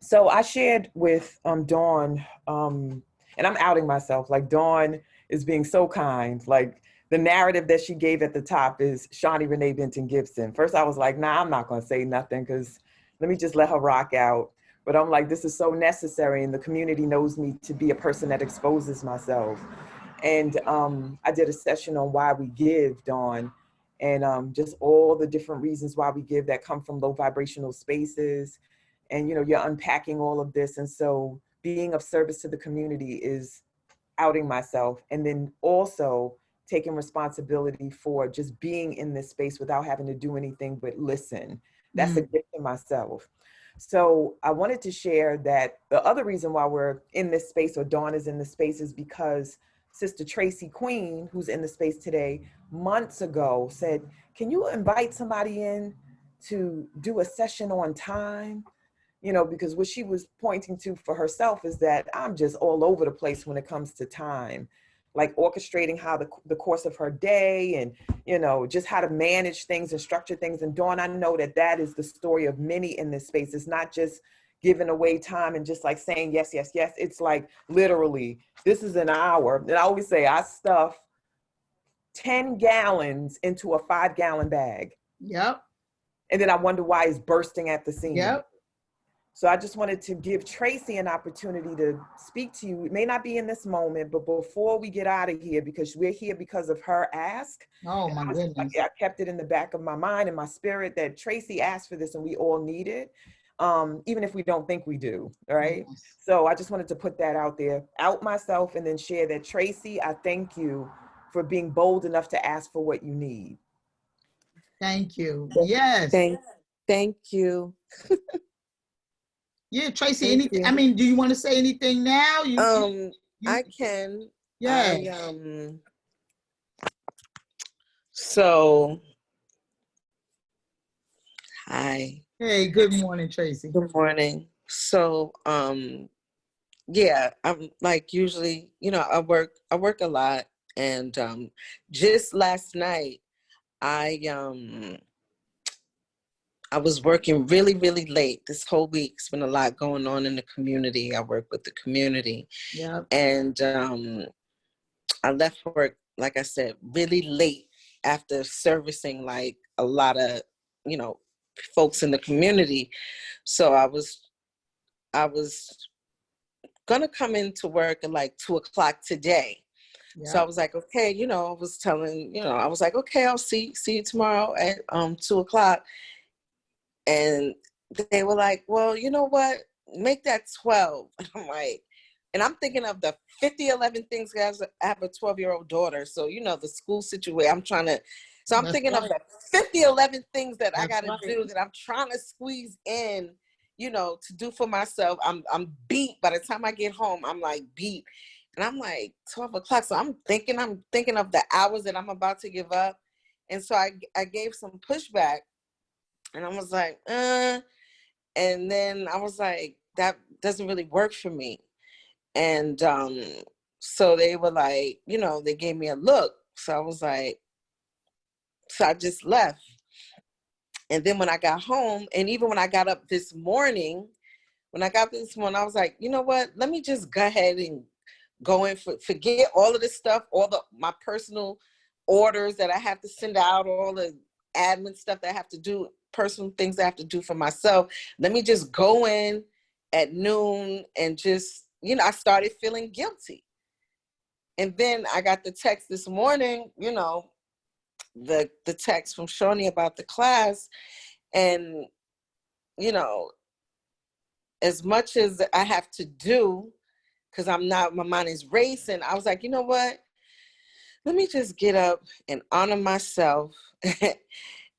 So I shared with Dawn, and I'm outing myself, like Dawn is being so kind. Like the narrative that she gave at the top is Shawnee Renee Benton Gibson. First I was like, nah, I'm not gonna say nothing because let me just let her rock out. But I'm like, this is so necessary, and the community knows me to be a person that exposes myself. And I did a session on why we give, Dawn, and just all the different reasons why we give that come from low vibrational spaces. And, you know, you're unpacking all of this. And so being of service to the community is outing myself. And then also taking responsibility for just being in this space without having to do anything but listen. That's a gift to myself. So I wanted to share that the other reason why we're in this space, or Dawn is in this space, is because Sister Tracy Queen, who's in the space today, months ago said, can you invite somebody in to do a session on time? You know, because what she was pointing to for herself is that I'm just all over the place when it comes to time, like orchestrating how the course of her day and, you know, just how to manage things and structure things. And Dawn, I know that that is the story of many in this space. It's not just giving away time and just like saying yes, yes, yes. It's like literally, this is an hour. And I always say I stuff 10 gallons into a 5-gallon bag. Yep. And then I wonder why it's bursting at the seams. Yep. So I just wanted to give Tracy an opportunity to speak to you. It may not be in this moment, but before we get out of here, because we're here because of her ask. Oh my goodness. I kept it in the back of my mind and my spirit that Tracy asked for this and we all need it, even if we don't think we do, all right? Yes. So I just wanted to put that out there, out myself, and then share that, Tracy, I thank you for being bold enough to ask for what you need. Thank you. Yes. Thank you. Yeah, Tracy, anything, I mean, do you want to say anything now? I can. Yeah. So, hi. Hey, good morning, Tracy. Good morning. So, yeah, I'm like usually, you know, I work a lot, and just last night, I was working really, really late. This whole week's been a lot going on in the community. I work with the community. Yeah. And I left work, like I said, really late after servicing like a lot of, you know, folks in the community. So I was gonna come into work at like 2:00 today. So I was like, okay, you know, I was telling, you know, I was like, okay, I'll see you tomorrow at 2:00. And they were like, well, you know what? Make that 12. And I'm like, and I'm thinking of the 11 things, guys. I have a 12-year-old daughter. So, you know, the school situation, so I'm thinking of the 11 things that I got to do that I'm trying to squeeze in, you know, to do for myself. I'm beat. By the time I get home, I'm like beat. And I'm like 12:00. So I'm thinking of the hours that I'm about to give up. And so I gave some pushback, and I was like, and then I was like, that doesn't really work for me. And so they were like, you know, they gave me a look. So I was like, so I just left. And then when I got home, and even when I got up this morning, I was like, you know what? Let me just go ahead and go in forget all of this stuff, my personal orders that I have to send out, all the admin stuff that I have to do, personal things I have to do for myself. Let me just go in at noon and just, you know, I started feeling guilty. And then I got the text this morning, you know, the text from Shawnee about the class. And, you know, as much as I have to do, because my mind is racing, I was like, you know what? Let me just get up and honor myself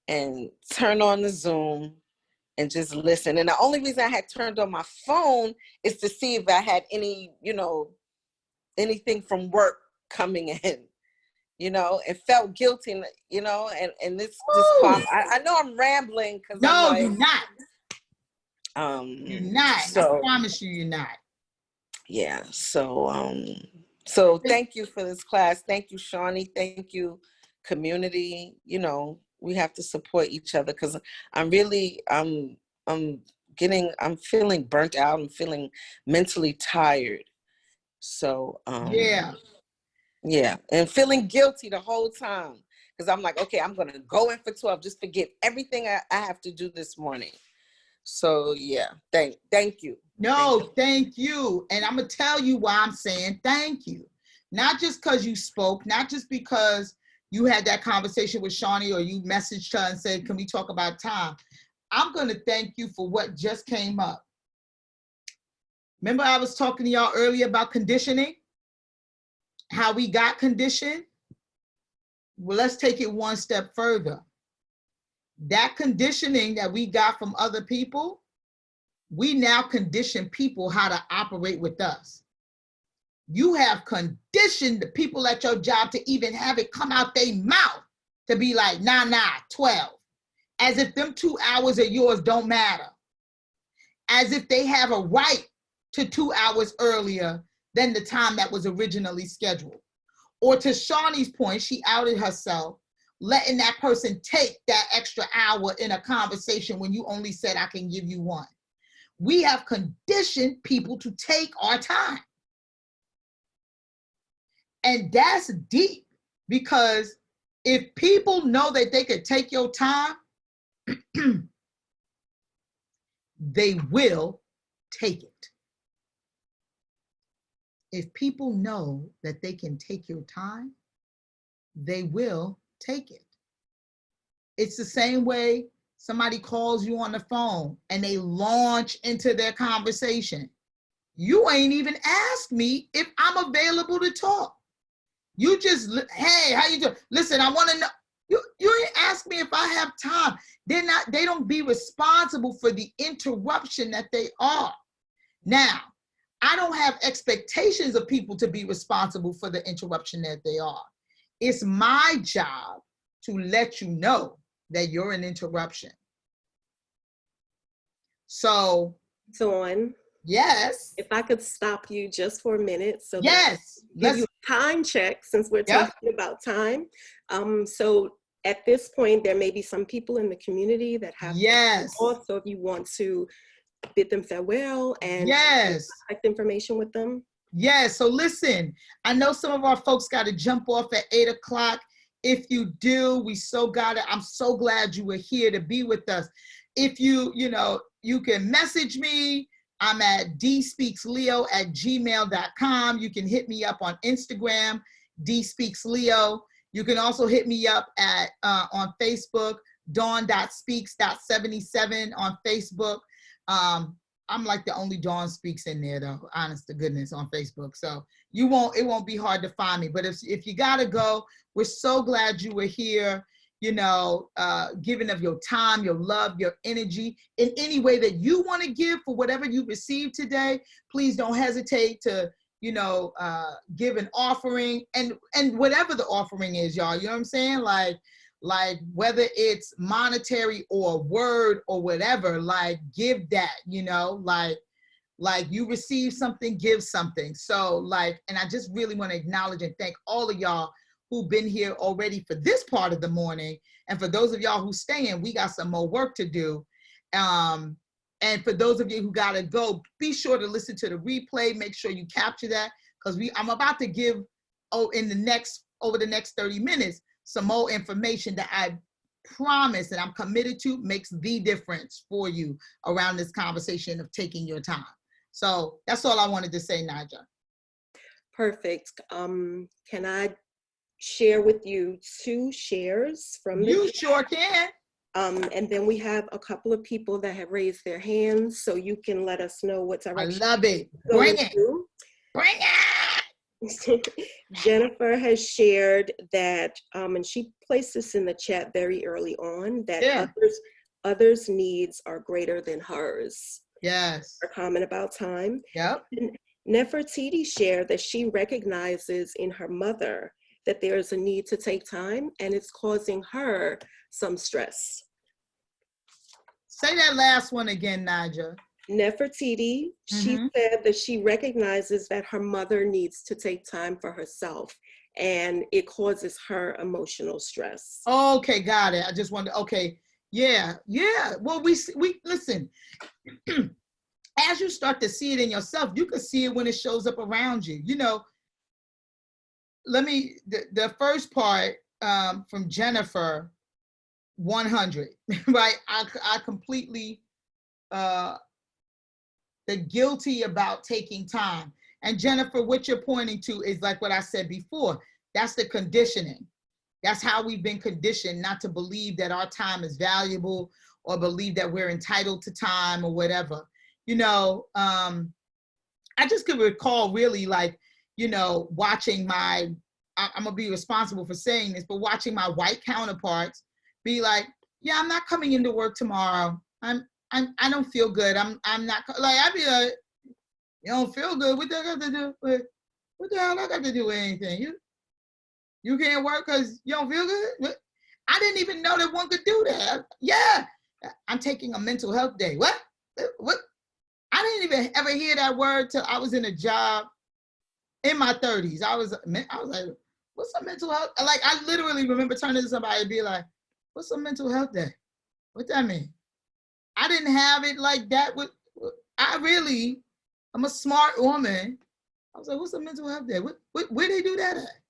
and turn on the Zoom and just listen. And the only reason I had turned on my phone is to see if I had any, you know, anything from work coming in, you know, and felt guilty, you know, and this I know I'm rambling because no, I'm like, you're not. You're not. So, I promise you're not. Yeah. So thank you for this class. Thank you, Shawnee. Thank you, community. You know, we have to support each other because I'm feeling burnt out. I'm feeling mentally tired. So yeah, and feeling guilty the whole time because I'm like, okay, I'm gonna go in for 12. Just forget everything I have to do this morning. So yeah, thank you. No, thank you. And I'm gonna tell you why I'm saying thank you. Not just because you spoke, not just because you had that conversation with Shawnee or you messaged her and said, can we talk about time? I'm gonna thank you for what just came up. Remember I was talking to y'all earlier about conditioning? How we got conditioned? Well, let's take it one step further. That conditioning that we got from other people, we now condition people how to operate with us. You have conditioned the people at your job to even have it come out their mouth to be like, nah, 12. As if them 2 hours of yours don't matter. As if they have a right to 2 hours earlier than the time that was originally scheduled. Or to Shawnee's point, she outed herself, letting that person take that extra hour in a conversation when you only said, I can give you 1. We have conditioned people to take our time. And that's deep because if people know that they could take your time, they will take it. If people know that they can take your time, they will take it. It's the same way somebody calls you on the phone and they launch into their conversation. You ain't even asked me if I'm available to talk. You just, hey, how you doing? Listen, I want to know. You ain't ask me if I have time. They don't be responsible for the interruption that they are. Now, I don't have expectations of people to be responsible for the interruption that they are. It's my job to let you know that you're an interruption. So, Dawn. Yes. If I could stop you just for a minute. So yes. Give you a time check since we're talking about time. So at this point, there may be some people in the community that have also if you want to bid them farewell and contact information with them. Yes, so listen, I know some of our folks got to jump off at 8 o'clock. If you do, I'm so glad you were here to be with us. If you can message me. I'm at dspeaksleo@gmail.com. You can hit me up on Instagram. D Speaks Leo. You can also hit me up at on Facebook, Dawn.speaks.77 on Facebook. I'm like the only Dawn Speaks in there though, honest to goodness, on Facebook. So it won't be hard to find me. But if you gotta go, we're so glad you were here, you know, giving of your time, your love, your energy in any way that you want to give for whatever you received today. Please don't hesitate to, you know, give an offering and whatever the offering is, y'all, you know what I'm saying? Like whether it's monetary or word or whatever, like give that, you know, like you receive something, give something. So like, and I just really want to acknowledge and thank all of y'all who've been here already for this part of the morning. And for those of y'all who staying, we got some more work to do. And for those of you who gotta go, be sure to listen to the replay. Make sure you capture that, because I'm about to give over the next 30 minutes some more information that I promise and I'm committed to makes the difference for you around this conversation of taking your time. So that's all I wanted to say, Naja. Perfect. Can I share with you 2 shares from the You sure can. And then we have a couple of people that have raised their hands, so you can let us know what direction. I love it. Bring it. Bring it. Jennifer has shared that, and she placed this in the chat very early on, that others' needs are greater than hers. Yes. Her comment about time. Yep. And Nefertiti shared that she recognizes in her mother that there is a need to take time, and it's causing her some stress. Say that last one again, Naja. Nefertiti, she said that she recognizes that her mother needs to take time for herself, and it causes her emotional stress. Okay, got it. I just wanted, okay. Yeah. Well, we listen, as you start to see it in yourself, you can see it when it shows up around you. You know, the first part from Jennifer, 100, right? I completely, the guilty about taking time. And Jennifer, what you're pointing to is like what I said before, that's the conditioning. That's how we've been conditioned not to believe that our time is valuable or believe that we're entitled to time or whatever. You know, I just could recall really like, you know, watching I'm gonna be responsible for saying this, but watching my white counterparts be like, yeah, I'm not coming into work tomorrow. I don't feel good. I'm not, like, I'd be like, you don't feel good? What that got to do with, what the hell I got to do with anything? You can't work because you don't feel good? I didn't even know that one could do that. Yeah, I'm taking a mental health day. What? I didn't even ever hear that word till I was in a job in my 30s. I was like, what's a mental health? Like, I literally remember turning to somebody and be like, what's a mental health day? What that mean? I didn't have it like that. I'm a smart woman. I was like, what's a mental health day? Where they do that at?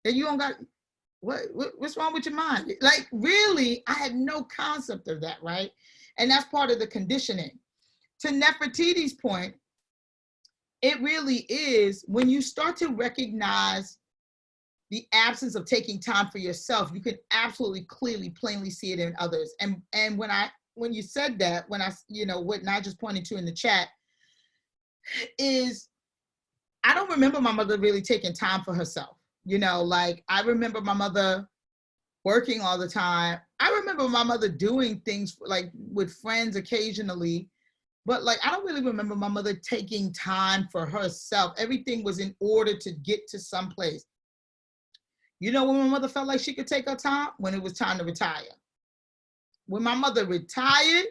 That you don't got, what's wrong with your mind? Like, really, I had no concept of that, right? And that's part of the conditioning. To Nefertiti's point, it really is when you start to recognize the absence of taking time for yourself, you can absolutely clearly, plainly see it in others. And when you said that, you know, what I just pointed to in the chat is, I don't remember my mother really taking time for herself. You know, like, I remember my mother working all the time. I remember my mother doing things like with friends occasionally, but like, I don't really remember my mother taking time for herself. Everything was in order to get to someplace. You know when my mother felt like she could take her time? When it was time to retire. When my mother retired,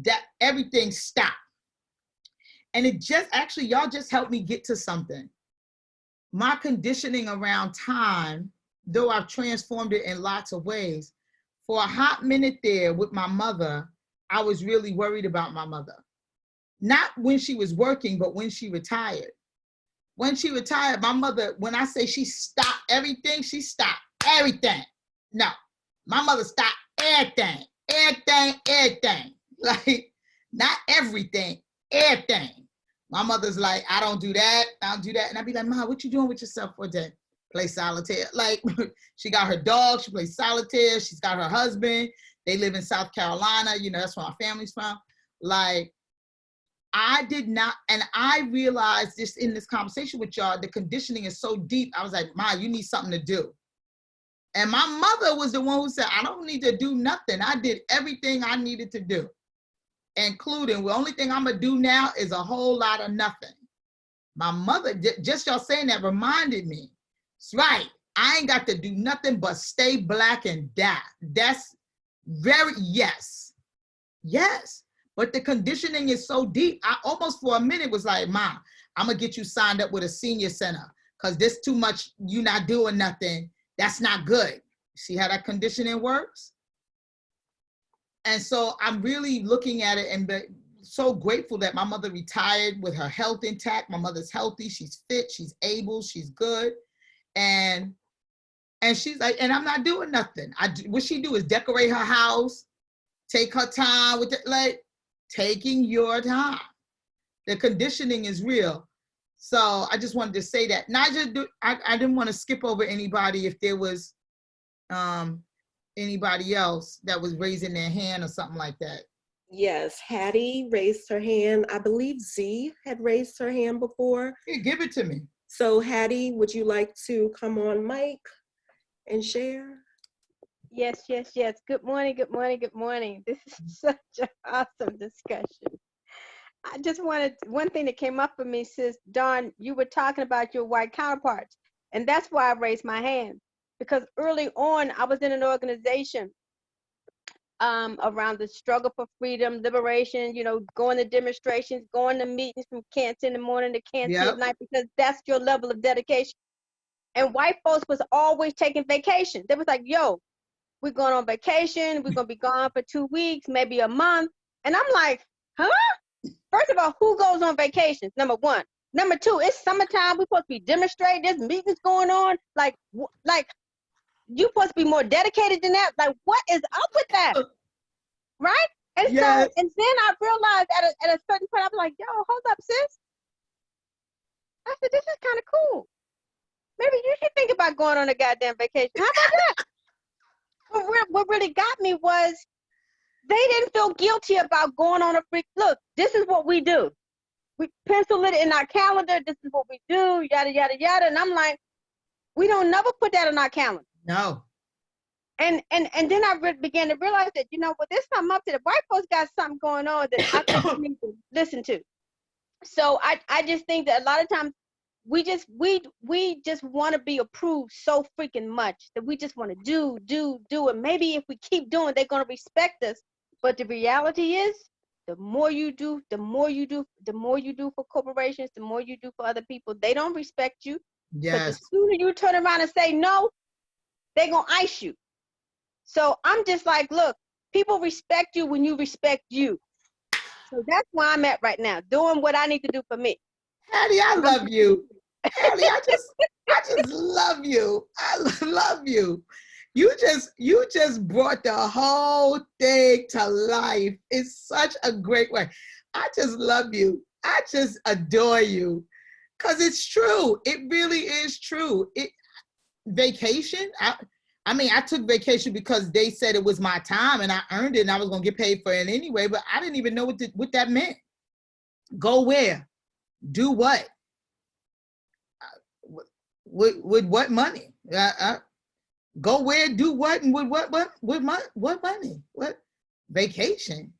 that everything stopped. And it just, actually, y'all just helped me get to something. My conditioning around time, though I've transformed it in lots of ways, for a hot minute there with my mother, I was really worried about my mother. Not when she was working, but when she retired. When she retired, my mother, when I say she stopped everything, she stopped everything. No, my mother stopped everything. Like, not everything, everything. My mother's like, I don't do that. And I'd be like, Ma, what you doing with yourself for a day? play solitaire. Like, she got her dog, she plays solitaire, she's got her husband. They live in South Carolina, you know, that's where my family's from. Like, I did not, and I realized this in this conversation with y'all, the conditioning is so deep. I was like, Ma, you need something to do. And my mother was the one who said, I don't need to do nothing. I did everything I needed to do, including the only thing I'm gonna do now is a whole lot of nothing. My mother, just y'all saying that reminded me, it's right. I ain't got to do nothing but stay black and die. That's very, yes. But the conditioning is so deep. I almost for a minute was like, Ma, I'm gonna get you signed up with a senior center because this too much, you not doing nothing. That's not good. See how that conditioning works? And so I'm really looking at it and so grateful that my mother retired with her health intact. My mother's healthy, she's fit, she's able, she's good. And she's like, and I'm not doing nothing. What she do is decorate her house, take her time with it, like taking your time. The conditioning is real. So I just wanted to say that. Naja, I didn't want to skip over anybody if there was anybody else that was raising their hand or something like that. Yes, Hattie raised her hand. I believe Z had raised her hand before. Here, give it to me. So Hattie, would you like to come on mic and share? Yes. Good morning. This is such an awesome discussion. I just wanted, one thing that came up for me, sis Dawn, you were talking about your white counterparts. And that's why I raised my hand. Because early on, I was in an organization around the struggle for freedom, liberation, you know, going to demonstrations, going to meetings from Canton in the morning to Canton at night, because that's your level of dedication. And white folks was always taking vacation. They was like, yo, we're going on vacation. We're going to be gone for 2 weeks, maybe a month. And I'm like, huh? First of all, who goes on vacations? Number one. Number two, it's summertime. We're supposed to be demonstrating. There's meetings going on. Like you supposed to be more dedicated than that. Like, what is up with that? Right? And so, and then I realized at a certain point, I'm like, yo, hold up, sis. I said, this is kind of cool. Maybe you should think about going on a goddamn vacation. How about that? What really got me was they didn't feel guilty about going on a freak. Look, this is what we do. We pencil it in our calendar. This is what we do, yada, yada, yada. And I'm like, we don't never put that on our calendar. No. And then I began to realize that, you know, well, there's something up to the white folks got something going on that I think we need to listen to. So I just think that a lot of times we just want to be approved so freaking much that we just want to do. And maybe if we keep doing, they're going to respect us. But the reality is, the more you do for corporations, the more you do for other people, they don't respect you. Yes. But the sooner you turn around and say no, they're going to ice you. So I'm just like, look, people respect you when you respect you. So that's where I'm at right now, doing what I need to do for me. Hattie, I love you. Hattie, I just love you. I love you. You just brought the whole thing to life. It's such a great way. I just love you. I just adore you. Because it's true. It really is true. Vacation, I mean, I took vacation because they said it was my time and I earned it and I was going to get paid for it anyway, but I didn't even know what that meant. Go where? Do what? With what money? Go where? Do what? And with what money? What? Vacation.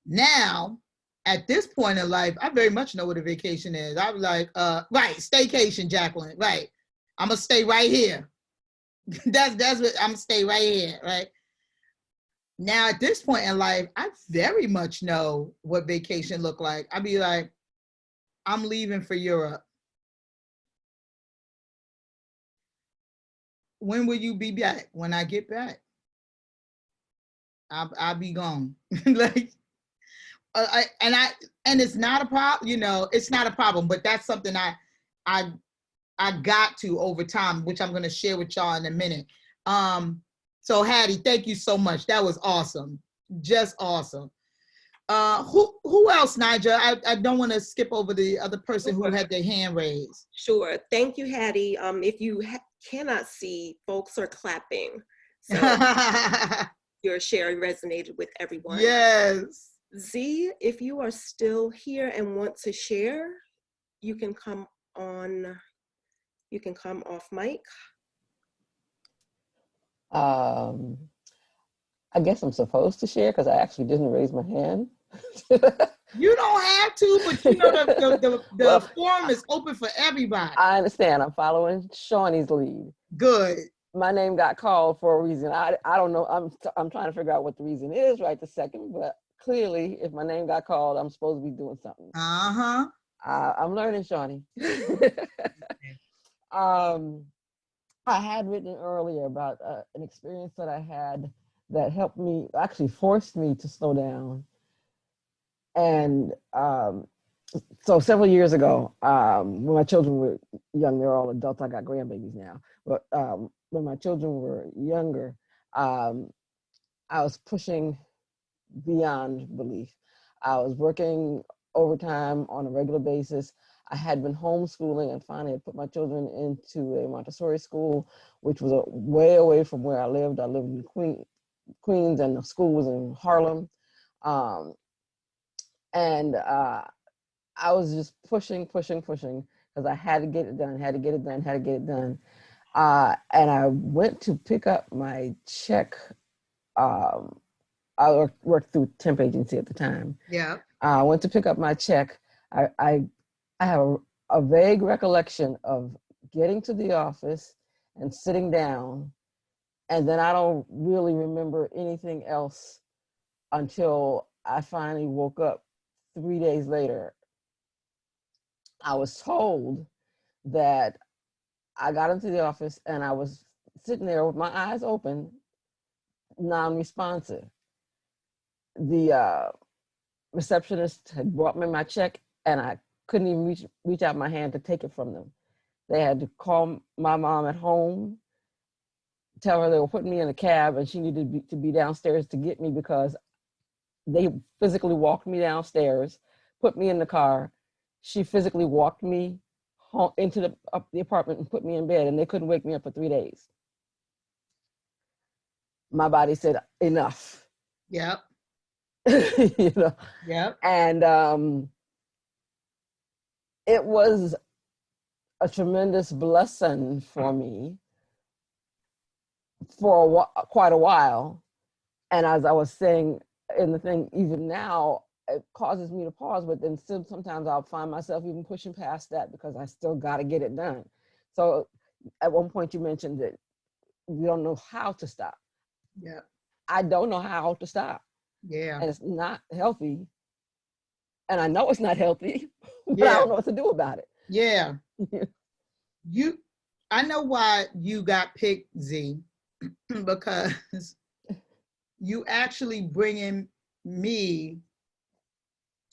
Now, at this point in life, I very much know what a vacation is. I was like, right, staycation, Jacqueline, right. I'm going to stay right here. That's what I'm gonna stay right here, right? Now at this point in life, I very much know what vacation look like. I'd be like, I'm leaving for Europe. When will you be back? When I get back, I'll be gone. Like, and it's not a problem. You know, it's not a problem. But that's something I got to over time, which I'm going to share with y'all in a minute. So Hattie, thank you so much. That was awesome. Just awesome. Who else, Nigel? I don't want to skip over the other person who had their hand raised. Sure. Thank you, Hattie. If you cannot see, folks are clapping. So your share resonated with everyone. Yes. Z, if you are still here and want to share, you can come on, you can come off mic. I guess I'm supposed to share because I actually didn't raise my hand. You don't have to, but you know the well, forum is open for everybody. I understand. I'm following Shawnee's lead. Good. My name got called for a reason. I don't know. I'm trying to figure out what the reason is right this second, but clearly if my name got called, I'm supposed to be doing something. Uh-huh. I'm learning, Shawnee. I had written earlier about an experience that I had that helped me, actually forced me to slow down. And so several years ago, when my children were young, they're all adults, I got grandbabies now, but when my children were younger, I was pushing beyond belief. I was working overtime on a regular basis. I had been homeschooling and finally had put my children into a Montessori school, which was way away from where I lived. I lived in Queens and the school was in Harlem. And I was just pushing because I had to get it done, had to get it done. And I went to pick up my check. I worked through temp agency at the time. Yeah. I went to pick up my check. I have a vague recollection of getting to the office and sitting down, and then I don't really remember anything else until I finally woke up 3 days later. I was told that I got into the office and I was sitting there with my eyes open, non-responsive. The receptionist had brought me my check and I couldn't even reach out my hand to take it from them. They had to call my mom at home, tell her they were putting me in a cab and she needed to be downstairs to get me because they physically walked me downstairs, put me in the car. She physically walked me home into the apartment and put me in bed, and they couldn't wake me up for 3 days. My body said, enough. Yep. You know? Yep. And it was a tremendous blessing for me for quite a while. And as I was saying in the thing, even now, it causes me to pause, but then still sometimes I'll find myself even pushing past that because I still got to get it done. So at one point you mentioned that you don't know how to stop. Yeah. I don't know how to stop. Yeah. And it's not healthy. And I know it's not healthy, but I don't know what to do about it. Yeah. I know why you got picked, Z, because you actually bringing me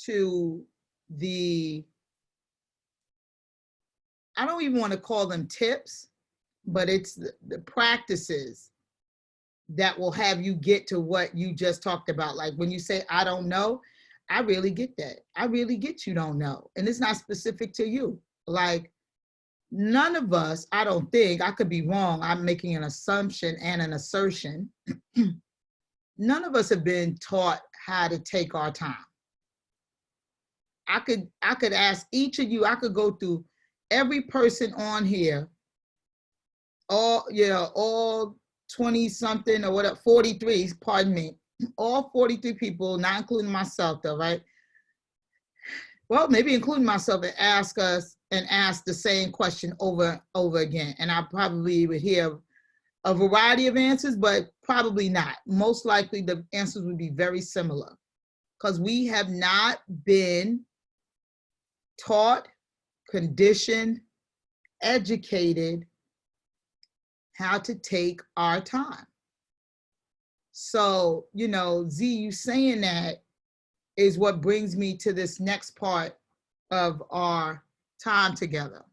to I don't even want to call them tips, but it's the practices that will have you get to what you just talked about. Like when you say, I don't know, I really get that. I really get you don't know. And it's not specific to you. Like none of us, I don't think, I could be wrong, I'm making an assumption and an assertion. None of us have been taught how to take our time. I could ask each of you, I could go through every person on here, all 20 something or whatever, 43, pardon me, all 43 people, not including myself though, right? Well, maybe including myself, and ask the same question over and over again. And I probably would hear a variety of answers, but probably not. Most likely the answers would be very similar because we have not been taught, conditioned, educated how to take our time. So, Z, you saying that is what brings me to this next part of our time together.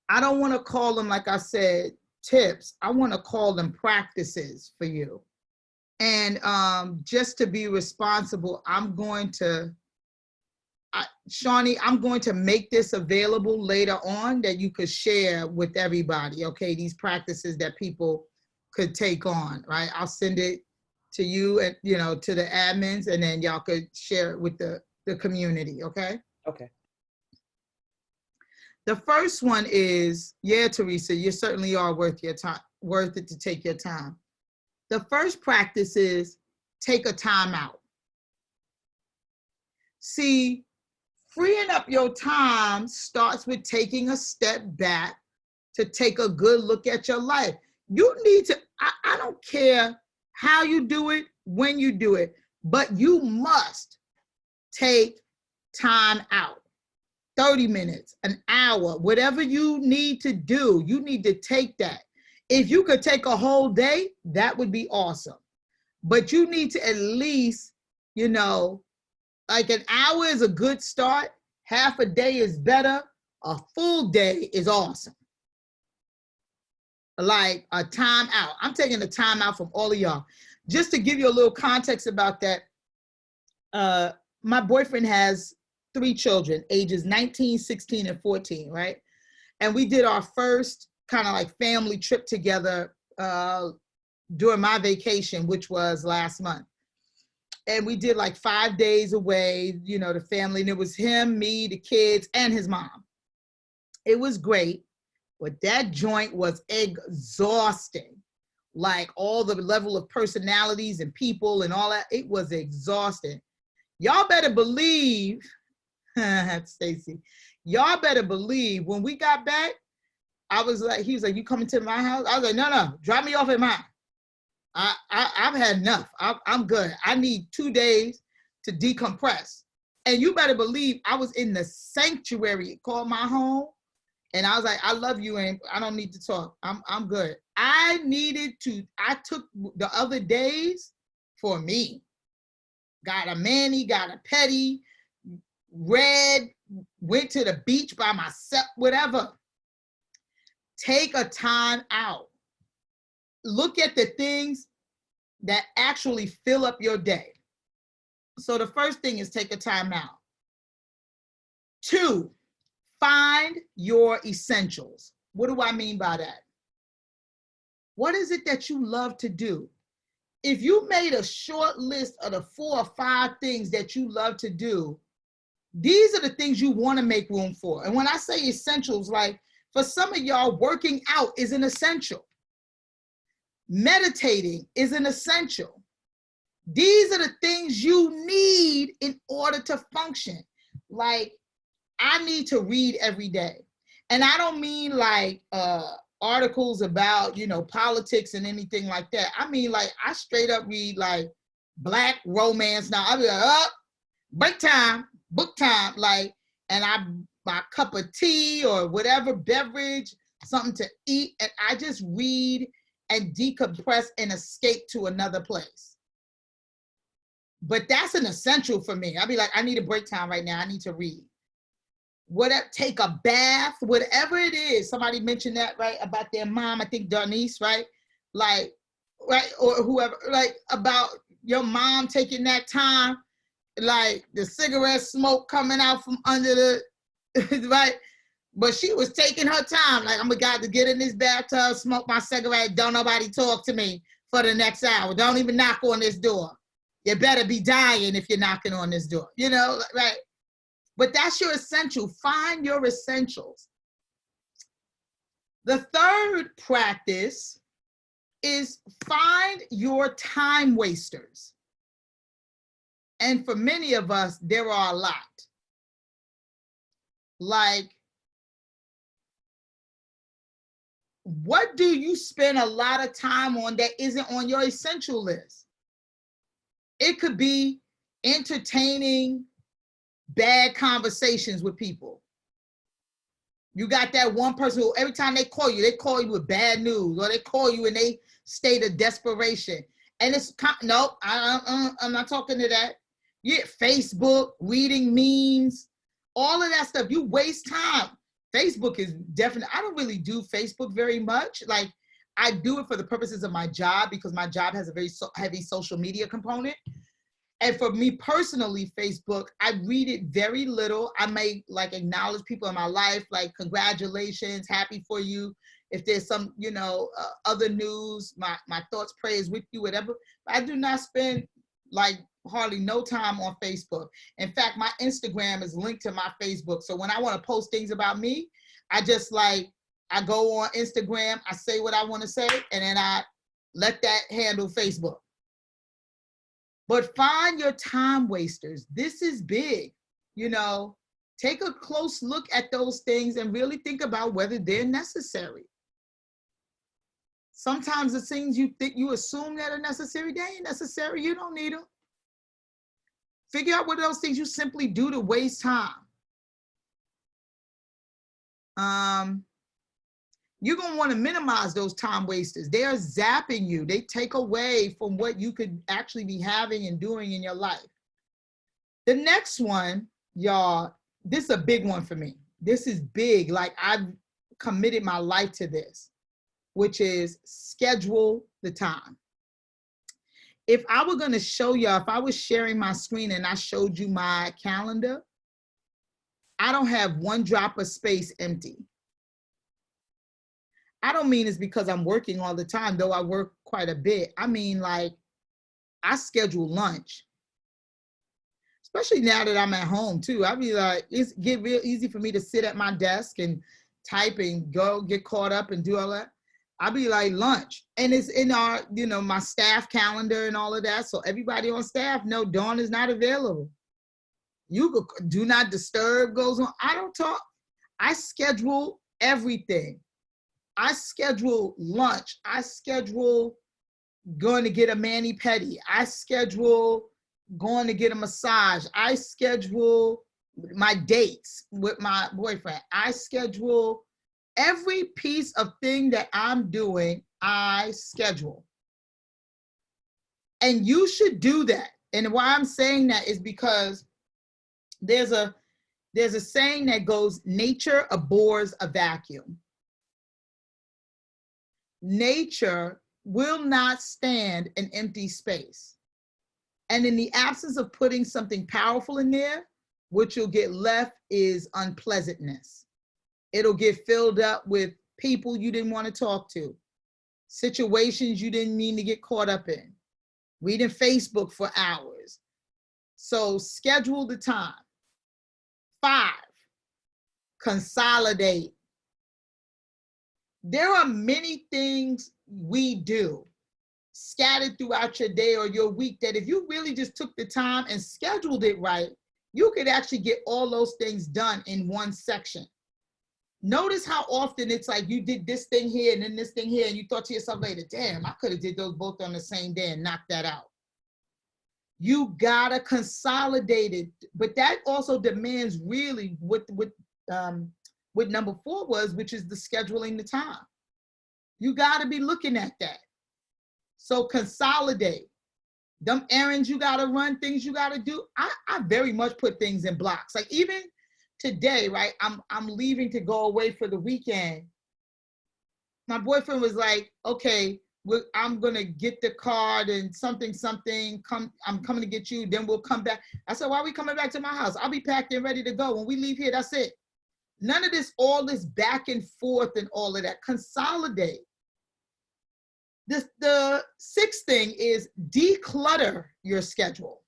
I don't want to call them, like I said, tips. I want to call them practices for you. And just to be responsible, I'm going to Shawnee, I'm going to make this available later on that you could share with everybody, okay? These practices that people could take on, right? I'll send it to you and, you know, to the admins, and then y'all could share it with the community, okay? Okay. The first one is, yeah, Teresa, you certainly are worth your time, worth it to take your time. The first practice is take a time out. See, freeing up your time starts with taking a step back to take a good look at your life. You need to, I don't care how you do it, when you do it, but you must take time out. 30 minutes, an hour, whatever you need to do, you need to take that. If you could take a whole day, that would be awesome. But you need to at least, you know, like an hour is a good start. Half a day is better. A full day is awesome. Like a time out. I'm taking a time out from all of y'all. Just to give you a little context about that, my boyfriend has 3 children, ages 19, 16, and 14, right? And we did our first kind of like family trip together during my vacation, which was last month. And we did like 5 days away, you know, the family, and it was him, me, the kids, and his mom. It was great, but that joint was exhausting. Like all the level of personalities and people and all that, it was exhausting. Y'all better believe, Stacy, y'all better believe when we got back, I was like, he was like, you coming to my house? I was like, no, drop me off at mine. I've had enough. I'm good. I need 2 days to decompress. And you better believe I was in the sanctuary called my home. And I was like, I love you and I don't need to talk. I'm good. I took the other days for me. Got a mani, got a pedi, read, went to the beach by myself, whatever. Take a time out. Look at the things that actually fill up your day. So the first thing is take a time out. 2, find your essentials. What do I mean by that? What is it that you love to do? If you made a short list of the 4 or 5 things that you love to do, these are the things you want to make room for. And when I say essentials, like for some of y'all, working out is an essential. Meditating is an essential. These are the things you need in order to function. Like, I need to read every day. And I don't mean like articles about, you know, politics and anything like that. I mean, like, I straight up read like Black romance now. I'll be like, oh, break time, book time, like, and my cup of tea or whatever beverage, something to eat, and I just read and decompress and escape to another place. But that's an essential for me. I'll be like, I need a break time right now. I need to read. Whatever, take a bath, whatever it is. Somebody mentioned that, right, about their mom, I think Darnice, right? Like, right, or whoever, like about your mom taking that time, like the cigarette smoke coming out from under the, right? But she was taking her time. Like, I'm got to get in this bathtub, smoke my cigarette, don't nobody talk to me for the next hour. Don't even knock on this door. You better be dying if you're knocking on this door, you know, right? But that's your essential. Find your essentials. The third practice is find your time wasters. And for many of us, there are a lot. Like, what do you spend a lot of time on that isn't on your essential list? It could be entertaining bad conversations with people. You got that one person who every time they call you with bad news, or they call you in a state of desperation. And it's, no, I'm not talking to that. Yeah, Facebook, reading memes, all of that stuff, you waste time. Facebook is definitely, I don't really do Facebook very much. Like, I do it for the purposes of my job because my job has a very heavy social media component. And for me personally, Facebook, I read it very little. I may like acknowledge people in my life, like congratulations, happy for you. If there's some, you know, other news, my thoughts, prayers with you, whatever. But I do not spend like hardly no time on Facebook. In fact, my Instagram is linked to my Facebook. So when I want to post things about me, I just like, I go on Instagram, I say what I want to say, and then I let that handle Facebook. But find your time wasters. This is big, you know. Take a close look at those things and really think about whether they're necessary. Sometimes the things you think you assume that are necessary, they ain't necessary. You don't need them. Figure out what those things you simply do to waste time. You're going to want to minimize those time wasters. They are zapping you. They take away from what you could actually be having and doing in your life. The next one, y'all, this is a big one for me. This is big. Like, I've committed my life to this, which is schedule the time. If I were going to show y'all, if I was sharing my screen and I showed you my calendar, I don't have one drop of space empty. I don't mean it's because I'm working all the time, though I work quite a bit. I mean, like, I schedule lunch, especially now that I'm at home too. I be like, it's get real easy for me to sit at my desk and type and go get caught up and do all that. I'll be like, lunch. And it's in our, you know, my staff calendar and all of that. So everybody on staff know Dawn is not available. You could, do not disturb goes on. I don't talk. I schedule everything. I schedule lunch. I schedule going to get a mani-pedi. I schedule going to get a massage. I schedule my dates with my boyfriend. I schedule every piece of thing that I'm doing, I schedule. And you should do that. And why I'm saying that is because there's a saying that goes, nature abhors a vacuum. Nature will not stand an empty space. And in the absence of putting something powerful in there, what you'll get left is unpleasantness. It'll get filled up with people you didn't want to talk to, situations you didn't mean to get caught up in, reading Facebook for hours. So schedule the time. 5, consolidate. There are many things we do scattered throughout your day or your week that if you really just took the time and scheduled it right, you could actually get all those things done in one section. Notice how often it's like you did this thing here and then this thing here, and you thought to yourself later, damn, I could have did those both on the same day and knocked that out. You gotta consolidate it, but that also demands really what number 4 was, which is the scheduling the time. You gotta be looking at that. So consolidate. Them errands you gotta run, things you gotta do. I very much put things in blocks. Like even today, right? I'm leaving to go away for the weekend. My boyfriend was like, okay, I'm gonna get the card and something, I'm coming to get you, then we'll come back. I said, why are we coming back to my house? I'll be packed and ready to go. When we leave here, that's it. None of this, all this back and forth and all of that. Consolidate. The 6th thing is declutter your schedule.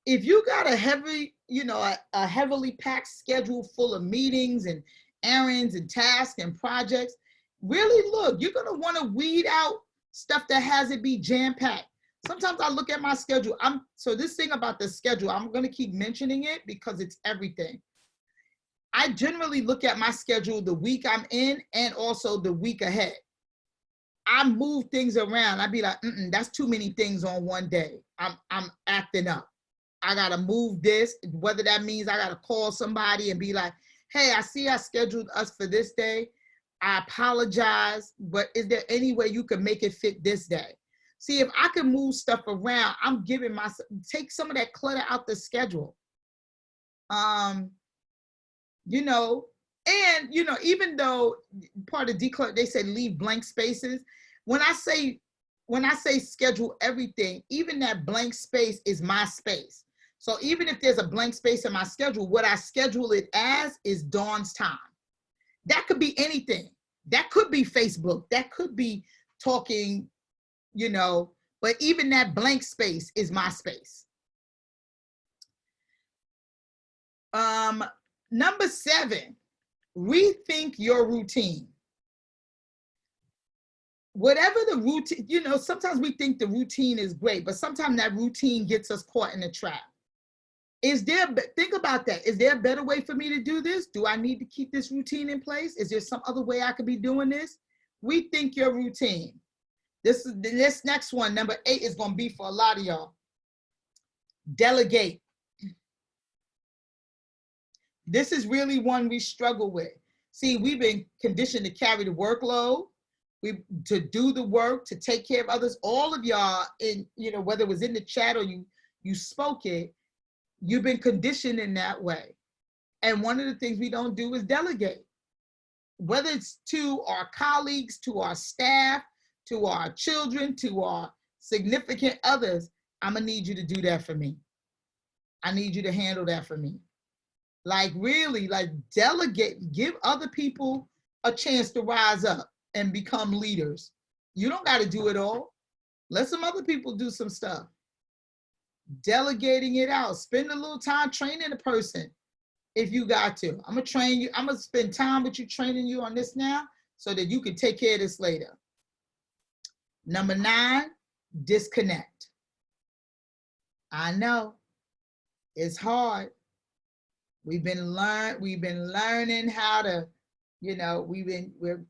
If you got a heavy, a heavily packed schedule full of meetings and errands and tasks and projects, really look, you're gonna wanna weed out stuff that has it be jam-packed. Sometimes I look at my schedule. So this thing about the schedule, I'm gonna keep mentioning it because it's everything. I generally look at my schedule the week I'm in and also the week ahead. I move things around. I'd be like, that's too many things on one day. I'm acting up. I gotta move this, whether that means I gotta call somebody and be like, hey, I see I scheduled us for this day. I apologize, but is there any way you can make it fit this day? See, if I can move stuff around, I'm giving myself, take some of that clutter out the schedule. Even though part of declutter, they said leave blank spaces. When I say when I say schedule everything, even that blank space is my space. So even if there's a blank space in my schedule, what I schedule it as is Dawn's time. That could be anything. That could be Facebook. That could be talking, you know, but even that blank space is my space. Number 7, rethink your routine. Whatever the routine, you know, sometimes we think the routine is great, but sometimes that routine gets us caught in a trap. Think about that. Is there a better way for me to do this? Do I need to keep this routine in place? Is there some other way I could be doing this? Rethink your routine. This next one, number 8, is going to be for a lot of y'all. Delegate. This is really one we struggle with. See, we've been conditioned to carry the workload, to do the work, to take care of others. All of y'all, you know, whether it was in the chat or you spoke it, you've been conditioned in that way. And one of the things we don't do is delegate. Whether it's to our colleagues, to our staff, to our children, to our significant others, I'm gonna need you to do that for me. I need you to handle that for me. Like really, like delegate, give other people a chance to rise up and become leaders. You don't gotta do it all. Let some other people do some stuff. Delegating it out. Spend a little time training a person if you got to. I'm gonna train you. I'm gonna spend time with you training you on this now so that you can take care of this later. Number 9, disconnect. I know it's hard. We've been learning how to, you know, we're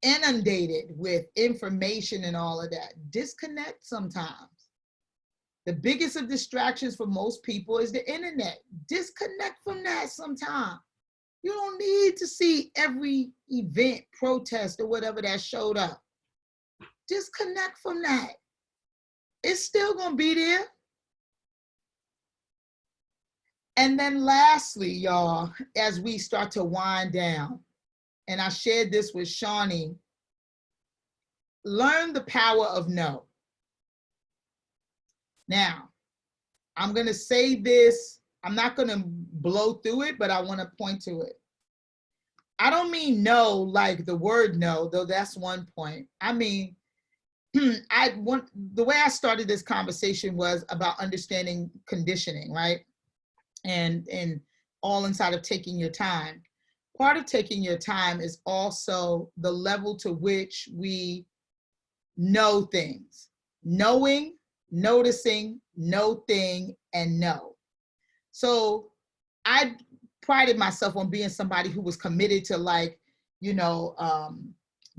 inundated with information and all of that. Disconnect sometimes. The biggest of distractions for most people is the internet. Disconnect from that sometime. You don't need to see every event, protest, or whatever that showed up. Disconnect from that. It's still gonna be there. And then lastly, y'all, as we start to wind down, and I shared this with Shawnee, learn the power of no. Now, I'm gonna say this, I'm not gonna blow through it, but I wanna point to it. I don't mean no like the word no, though that's one point. I mean, the way I started this conversation was about understanding conditioning, right? And all inside of taking your time. Part of taking your time is also the level to which we know things. Knowing, noticing, know thing, and know. So I prided myself on being somebody who was committed to, like, you know,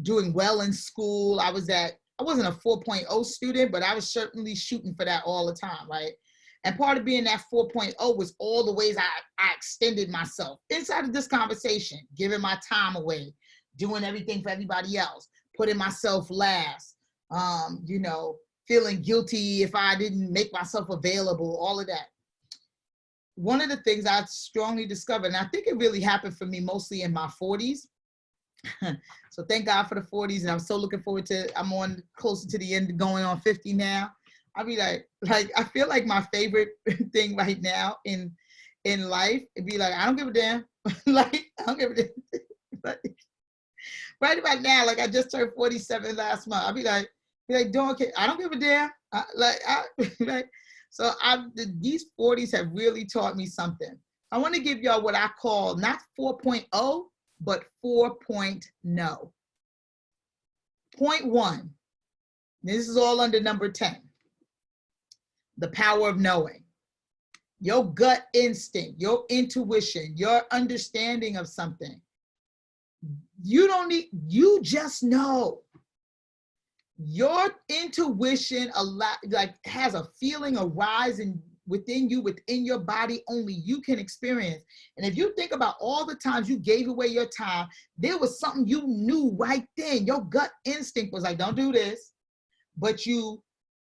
doing well in school. I wasn't a 4.0 student, but I was certainly shooting for that all the time, right? And part of being that 4.0 was all the ways I extended myself inside of this conversation, giving my time away, doing everything for everybody else, putting myself last, you know, feeling guilty if I didn't make myself available, all of that. One of the things I strongly discovered, and I think it really happened for me mostly in my 40s. So thank God for the 40s, and I'm so looking forward to, I'm on closer to the end, going on 50 now. I'll be like I feel like my favorite thing right now in life, it'd be like, I don't give a damn. Like, I don't give a damn. Like, right about now, like I just turned 47 last month. I'll be like, don't care. I don't give a damn. So these 40s have really taught me something. I want to give y'all what I call not 4.0, but 4.0. Point 1. This is all under number 10. The power of knowing. Your gut instinct, your intuition, your understanding of something. You just know. Your intuition has a feeling arising within you, within your body, only you can experience. And if you think about all the times you gave away your time, there was something you knew right then. Your gut instinct was like, don't do this. But you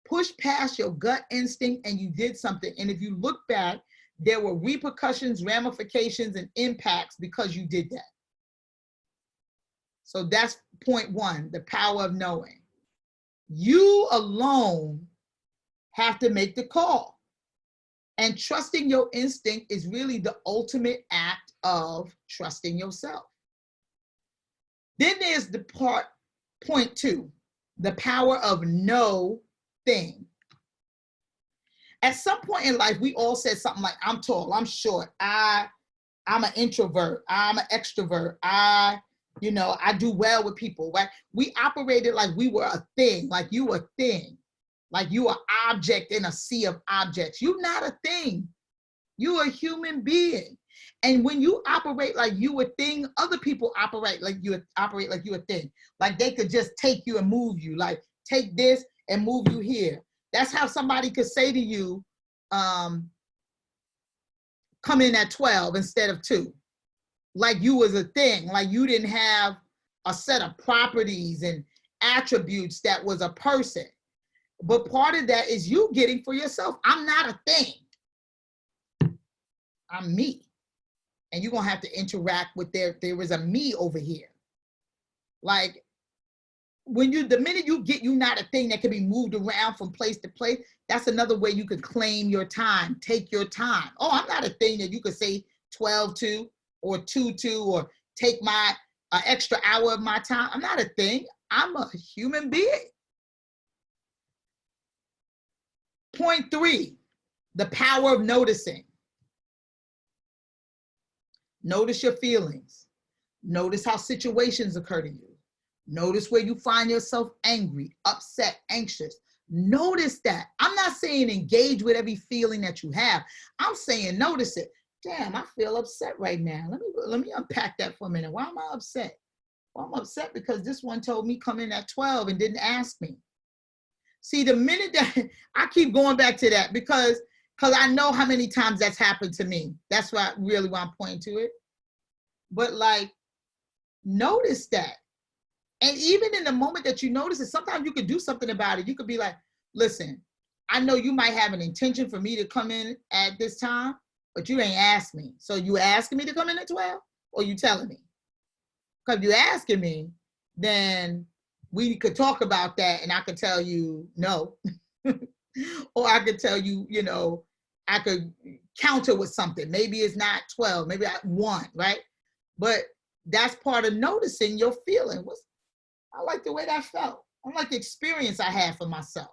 pushed past your gut instinct and you did something. And if you look back, there were repercussions, ramifications, and impacts because you did that. So that's point 1, the power of knowing. You alone have to make the call. And trusting your instinct is really the ultimate act of trusting yourself. Then there's the point 2, the power of no thing. At some point in life, we all said something like, I'm tall, I'm short, I'm an introvert, I'm an extrovert, I do well with people, right? We operated like we were a thing, like you were a thing, like you are an object in a sea of objects. You're not a thing. You're a human being. And when you operate like you a thing, other people operate like you a thing. Like they could just take you and move you, like take this and move you here. That's how somebody could say to you, come in at 12 instead of 2. Like you was a thing, like you didn't have a set of properties and attributes that was a person. But part of that is you getting for yourself, I'm not a thing. I'm me. And you're gonna have to interact with there is a me over here. Like the minute you get you're not a thing that can be moved around from place to place, that's another way you could claim your time, take your time. Oh, I'm not a thing that you could say 12-2 or 2-2 or take my extra hour of my time. I'm not a thing, I'm a human being. Point 3, the power of noticing. Notice your feelings. Notice how situations occur to you. Notice where you find yourself angry, upset, anxious. Notice that. I'm not saying engage with every feeling that you have. I'm saying notice it. Damn, I feel upset right now. Let me unpack that for a minute. Why am I upset? Well, I'm upset because this one told me come in at 12 and didn't ask me. See, the minute that I keep going back to that because I know how many times that's happened to me. That's why really why I'm pointing to it. But like, notice that. And even in the moment that you notice it, sometimes you could do something about it. You could be like, listen, I know you might have an intention for me to come in at this time, but you ain't asked me. So you asking me to come in at 12 or you telling me? Because if you asking me, then we could talk about that and I could tell you no. Or I could tell you, I could counter with something. Maybe it's not 12, maybe 1, right? But that's part of noticing your feeling. I like the way that felt. I like the experience I had for myself.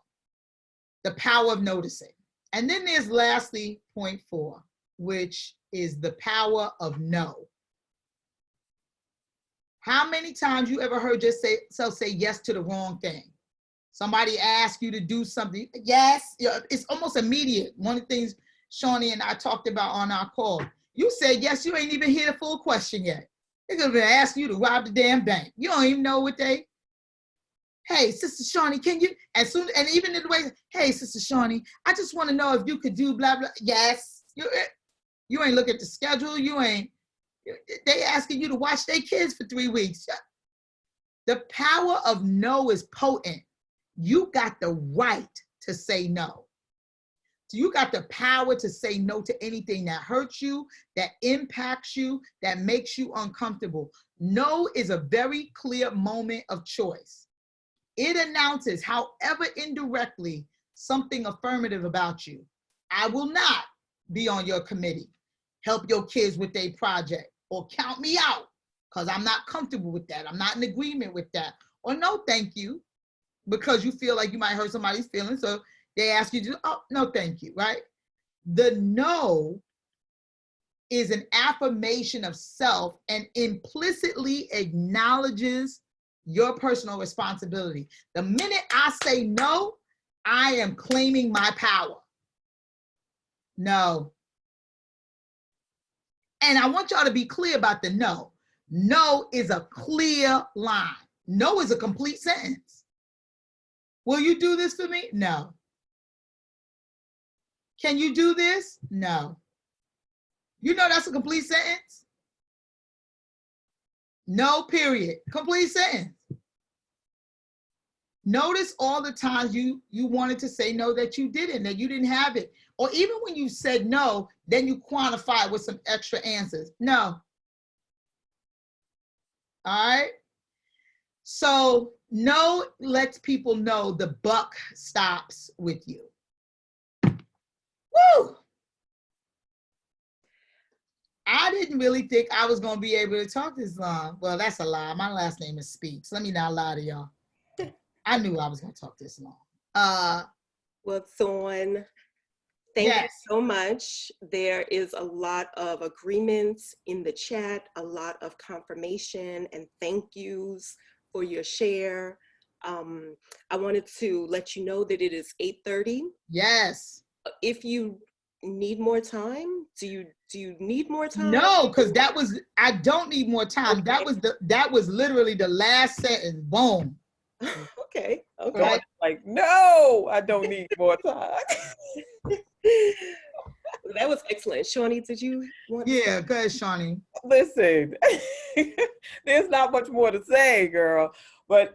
The power of noticing. And then there's lastly, point 4, which is the power of no. How many times you ever heard yourself say yes to the wrong thing? Somebody asks you to do something. Yes, it's almost immediate. One of the things Shawnee and I talked about on our call. You said yes, you ain't even hear the full question yet. They're gonna be asking you to rob the damn bank. You don't even know what hey, Sister Shawnee, can you, and even in the way, hey, Sister Shawnee, I just want to know if you could do blah, blah. Yes, you ain't look at the schedule. They asking you to watch their kids for 3 weeks. The power of no is potent. You got the right to say no. So you got the power to say no to anything that hurts you, that impacts you, that makes you uncomfortable. No is a very clear moment of choice. It announces, however indirectly, something affirmative about you. I will not be on your committee, help your kids with their project, or count me out because I'm not comfortable with that. I'm not in agreement with that. Or no, thank you, because you feel like you might hurt somebody's feelings. So they ask you to, oh, no, thank you, right? The no is an affirmation of self and implicitly acknowledges your personal responsibility. The minute I say no, I am claiming my power. No. And I want y'all to be clear about the no. No is a clear line. No is a complete sentence. Will you do this for me? No. Can you do this? No. You know that's a complete sentence? No, period. Complete sentence. Notice all the times you wanted to say no that you didn't have it. Or even when you said no, then you quantify it with some extra answers. No. All right? So no lets people know the buck stops with you. Woo! I didn't really think I was going to be able to talk this long. Well, that's a lie. My last name is Speaks. Let me not lie to y'all. I knew I was going to talk this long. Well, Thorn, thank you so much. There is a lot of agreements in the chat, a lot of confirmation and thank yous for your share. I wanted to let you know that it is 8:30. Yes. If you need more time, do you need more time? No, because I don't need more time. Okay. That was literally the last sentence. Boom. Okay. Right? Like, no, I don't need more time. That was excellent. Shawnee, did you want to say? Go ahead, Shawnee. Listen, there's not much more to say, girl, but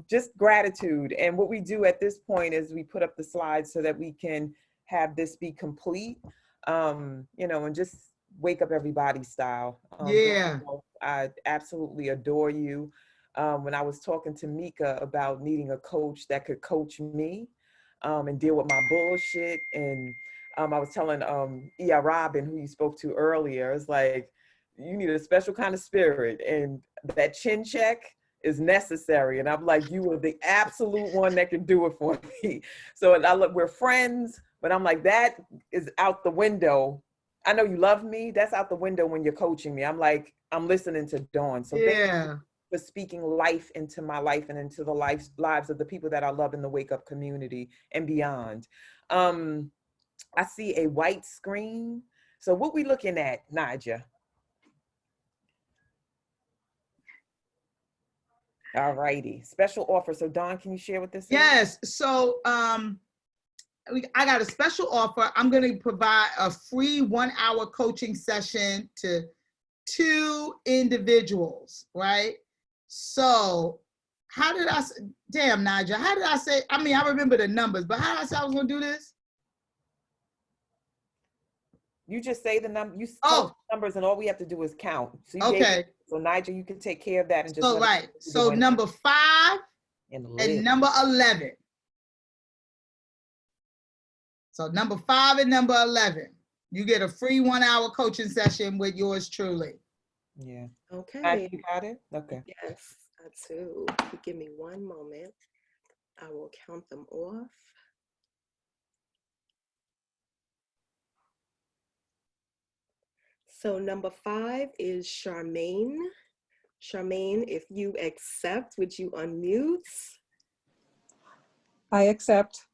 just gratitude. And what we do at this point is we put up the slides so that we can have this be complete, you know, and just wake up everybody style. I absolutely adore you. When I was talking to Mika about needing a coach that could coach me and deal with my bullshit, and I was telling Robin, who you spoke to earlier, it's like, you need a special kind of spirit, and that chin check is necessary. And I'm like, you are the absolute one that can do it for me. So we're friends, but I'm like, that is out the window. I know you love me. That's out the window when you're coaching me. I'm like, I'm listening to Dawn. So thank you for speaking life into my life and into the lives of the people that I love in the Wake Up community and beyond. I see a white screen. So what we looking at, Naja? All righty, special offer. So Dawn, can you share what this is? Yes, so I got a special offer. I'm gonna provide a free 1-hour coaching session to 2 individuals, right? So how did I, damn Naja, how did I say, I mean, I remember the numbers, but how did I say I was gonna do this? You just say the number, you tell the numbers, and all we have to do is count. So you gave, so Nigel, you can take care of that and just. So right, so number 5 and number 11. So number 5 and number 11, you get a free 1-hour coaching session with yours truly. Yeah. Okay. You got it? Okay. Yes, I do. Give me one moment. I will count them off. So number 5 is Charmaine. Charmaine, if you accept, would you unmute? I accept.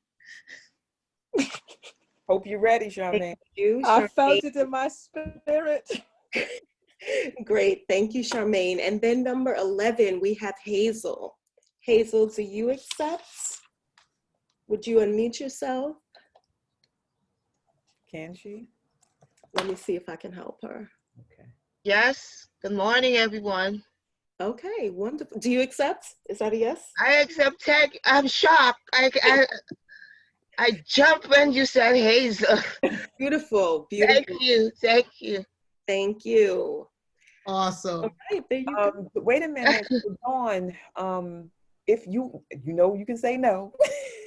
Hope you're ready, Charmaine. I felt it in my spirit. Great, thank you, Charmaine. And then number 11, we have Hazel. Hazel, do you accept? Would you unmute yourself? Can she? Let me see if I can help her. Okay. Yes. Good morning, everyone. Okay, wonderful. Do you accept? Is that a yes? I accept tech. I'm shocked. I jumped when you said Hazel. Beautiful, beautiful. Thank you. Thank you. Thank you. Awesome. Okay, there you go. Wait a minute, Dawn. If you can say no.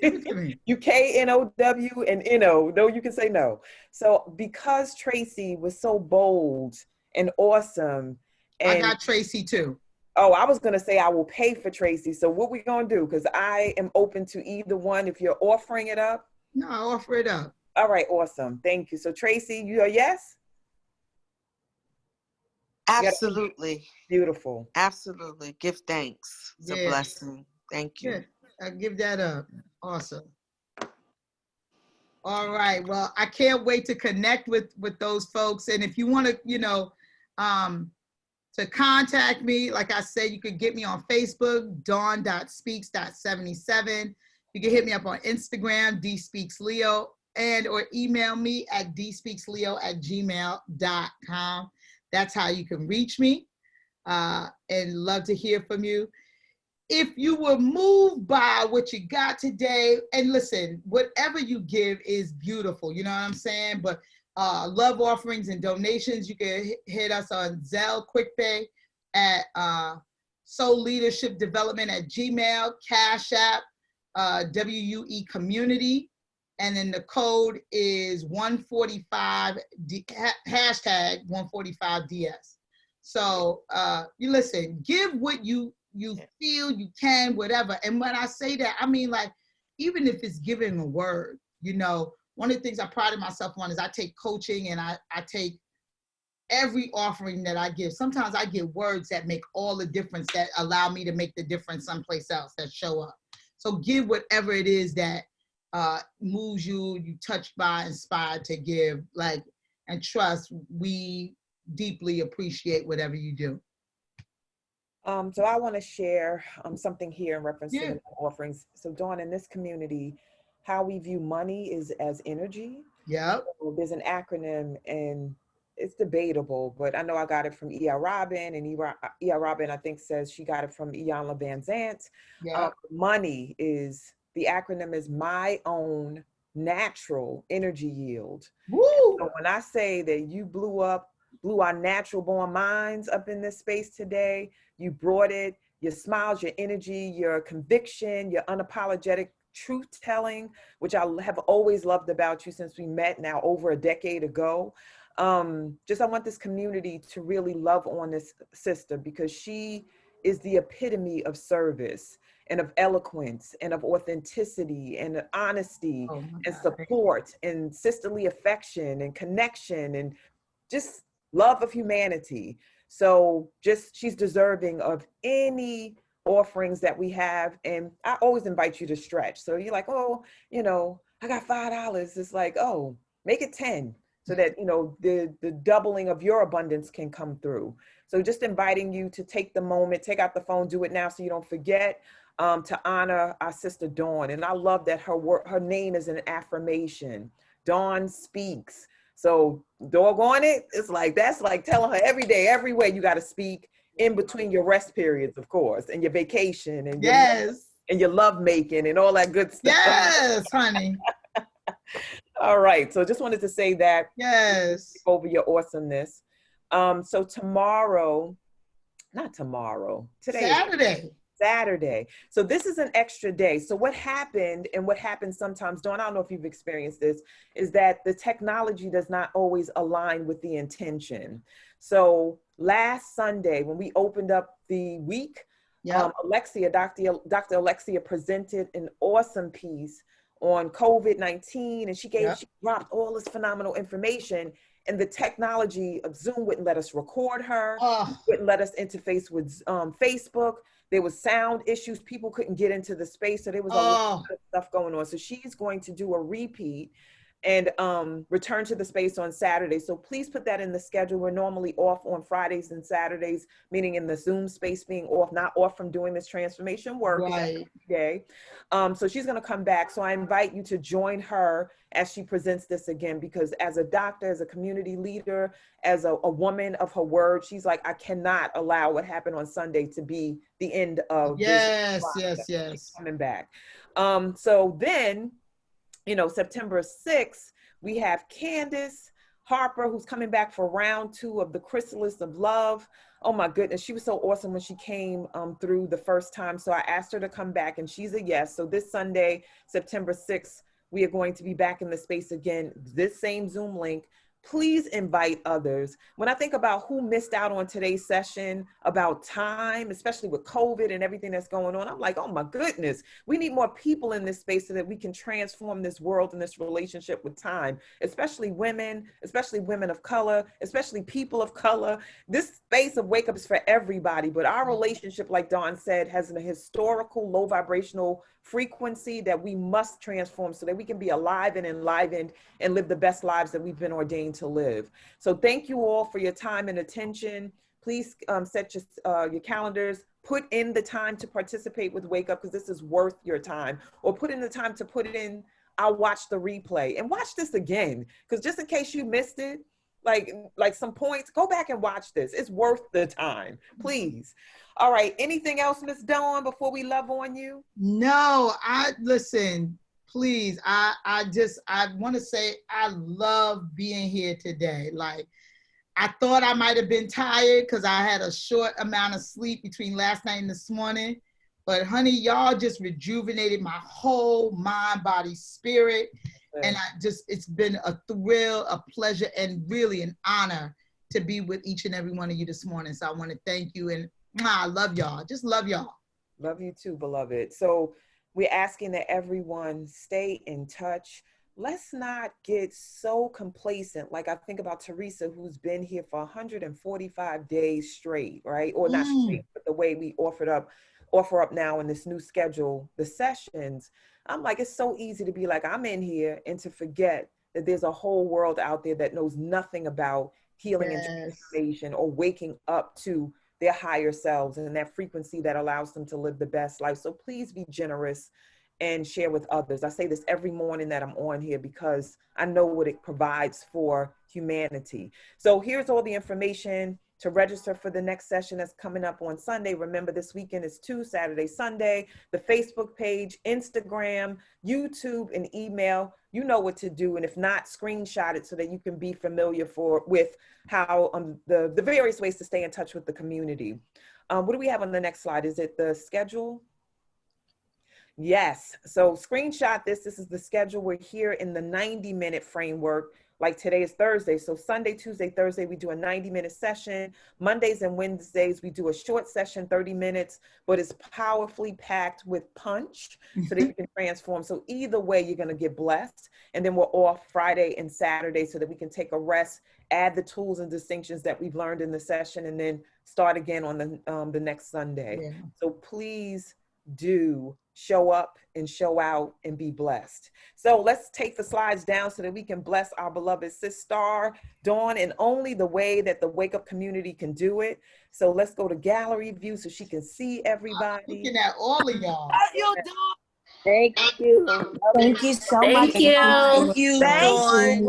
You K-N-O-W and N-O. No, you can say no. So because Tracy was so bold and awesome. And I got Tracy too. Oh, I was gonna say I will pay for Tracy. So what we gonna do? Because I am open to either one. If you're offering it up. No, I'll offer it up. All right, awesome. Thank you. So Tracy, you are yes? Absolutely. Beautiful. Absolutely. Give thanks. It's a blessing. Thank you. Yeah, I give that up. Awesome. All right. Well, I can't wait to connect with those folks. And if you want to, to contact me, like I said, you could get me on Facebook, dawn.speaks.77. You can hit me up on Instagram, dspeaksleo, or email me at dspeaksleo@gmail.com. That's how you can reach me, and love to hear from you. If you were moved by what you got today, and listen, whatever you give is beautiful, you know what I'm saying? But love offerings and donations, you can hit us on Zelle QuickPay at Soul Leadership Development at Gmail, Cash App, WUE Community. And then the code is 145, hashtag 145DS. So you listen, give what you feel you can, whatever. And when I say that, I mean, like, even if it's giving a word, you know, one of the things I pride myself on is I take coaching, and I take every offering that I give. Sometimes I give words that make all the difference, that allow me to make the difference someplace else, that show up. So give whatever it is that moves you, you touched by, inspired to give, like, and trust, we deeply appreciate whatever you do. So I want to share something here in reference to the offerings. So Dawn, in this community, how we view money is as energy. Yeah. So there's an acronym, and it's debatable, but I know I got it from E.R. Robin, and E.R. Robin, I think, says she got it from Iyanla Van Zant. Yeah. Money is, the acronym is my own natural energy yield. Woo! So when I say that you blew our natural born minds up in this space today, you brought it, your smiles, your energy, your conviction, your unapologetic truth telling, which I have always loved about you since we met now over a decade ago. I want this community to really love on this sister, because she is the epitome of service and of eloquence and of authenticity and honesty and support and sisterly affection and connection and just love of humanity. So she's deserving of any offerings that we have. And I always invite you to stretch. So you're like, oh, you know, I got $5. It's like, oh, make it 10. So that, you know, the doubling of your abundance can come through. So just inviting you to take the moment, take out the phone, do it now so you don't forget, to honor our sister Dawn. And I love that her name is an affirmation. Dawn speaks. So doggone it, it's like, that's like telling her every day, everywhere you got to speak, in between your rest periods, of course, and your vacation, and your love making and all that good stuff. Yes, honey. All right, so just wanted to say that. Yes. Over your awesomeness. So tomorrow, not tomorrow, today. Saturday. So this is an extra day. So what happened, and what happens sometimes, Dawn, I don't know if you've experienced this, is that the technology does not always align with the intention. So last Sunday, when we opened up the week, Alexia, Dr. Alexia presented an awesome piece on COVID-19, and she dropped all this phenomenal information, and the technology of Zoom wouldn't let us record her, wouldn't let us interface with Facebook. There was sound issues. People couldn't get into the space. So there was a lot of stuff going on. So she's going to do a repeat and return to the space on Saturday. So please put that in the schedule. We're normally off on Fridays and Saturdays, meaning in the Zoom space being off, not off from doing this transformation work every day. So she's going to come back. So I invite you to join her as she presents this again, because as a doctor, as a community leader, as a woman of her word, she's like, I cannot allow what happened on Sunday to be the end of this process. She's coming back. So then, you know, September 6th, we have Candace Harper, who's coming back for round 2 of the Chrysalis of Love. Oh my goodness, she was so awesome when she came through the first time. So I asked her to come back, and she's a yes. So this Sunday, September 6th, we are going to be back in the space again, this same Zoom link. Please invite others. When I think about who missed out on today's session about time, especially with COVID and everything that's going on, I'm like, oh my goodness, we need more people in this space so that we can transform this world and this relationship with time, especially women of color, especially people of color. This space of Wake Up is for everybody, but our relationship, like Dawn said, has a historical low vibrational frequency that we must transform so that we can be alive and enlivened and live the best lives that we've been ordained to live. So thank you all for your time and attention. Please set your calendars, put in the time to participate with Wake Up, because this is worth your time, or put in the time to put it in, I'll watch the replay and watch this again, because just in case you missed it, like some points, go back and watch this. It's worth the time, please. All right, anything else, Miss Dawn, before we love on you? No, listen, please, I want to say I love being here today. Like, I thought I might have been tired because I had a short amount of sleep between last night and this morning. But honey, y'all just rejuvenated my whole mind, body, spirit. And it's been a thrill, a pleasure, and really an honor to be with each and every one of you this morning. So I want to thank you, and I love y'all. Just love y'all. Love you too, beloved. So we're asking that everyone stay in touch. Let's not get so complacent. Like I think about Teresa, who's been here for 145 days straight, right? Or not straight, but the way we offer up now in this new schedule, the sessions. I'm like, it's so easy to be like, I'm in here, and to forget that there's a whole world out there that knows nothing about healing and transformation or waking up to their higher selves and that frequency that allows them to live the best life. So please be generous and share with others. I say this every morning that I'm on here because I know what it provides for humanity. So here's all the information to register for the next session that's coming up on Sunday. Remember, this weekend is Saturday, Sunday. The Facebook page, Instagram, YouTube, and email. You know what to do. And if not, screenshot it so that you can be familiar with how the various ways to stay in touch with the community. What do we have on the next slide? Is it the schedule? Yes. So screenshot this. This is the schedule. We're here in the 90-minute framework. Like today is Thursday. So Sunday, Tuesday, Thursday, we do a 90-minute session. Mondays and Wednesdays, we do a short session, 30 minutes, but it's powerfully packed with punch so that you can transform. So either way, you're going to get blessed. And then we're off Friday and Saturday so that we can take a rest, add the tools and distinctions that we've learned in the session, and then start again on the next Sunday. Yeah. So please do show up and show out and be blessed. So let's take the slides down so that we can bless our beloved sister Dawn in only the way that the Wake Up community can do it. So let's go to gallery view so she can see everybody. I'm looking at all of y'all. How you doing? Thank you. Thank you so much. Thank you. Thank you, Dawn.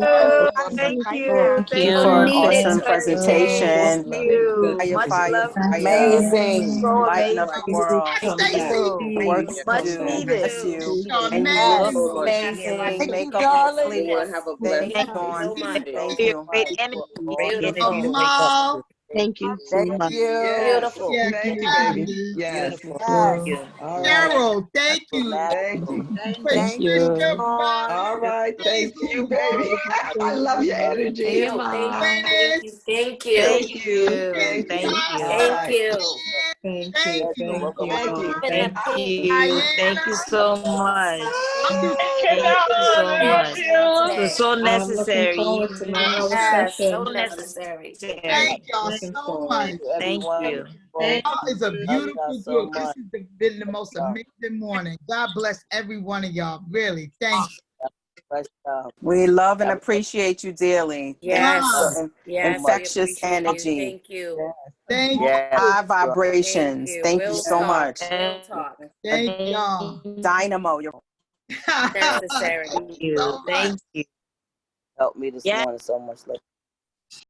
Thank you. Thank you for an awesome presentation. Thank you. Much love. Amazing. So Lighten up amazing. the world. Work to Much do. needed. Bless you. And you Amazing. look amazing. Thank you, Makeup darling. flawless. Thank Thank you you, Dawn. so much. Thank you. Great energy. Great energy. Jamal. Thank you so Thank much. you. Beautiful. Yeah, Thank you, baby. Yes. Beautiful. Yes. All right. Cheryl, thank you. Thank you. Thank you. All right. Thank you, baby. I love your energy. Thank you. Thank you. Thank you. Thank you. Thank you. Thank you. Thank you. Thank you so much. I'm just Thank you so much. It was so necessary. Yes, so necessary. thank y'all so much. Thank you. Y'all is a beautiful group. This has been the most amazing morning. God bless every one of y'all. Really, thank you. We love and appreciate you dearly. Yes. Yes, infectious energy. Thank you. Thank you. High vibrations. Thank you so much. We'll talk. Thank y'all. Dynamo. Necessary. Thank you. Helped me this morning so much.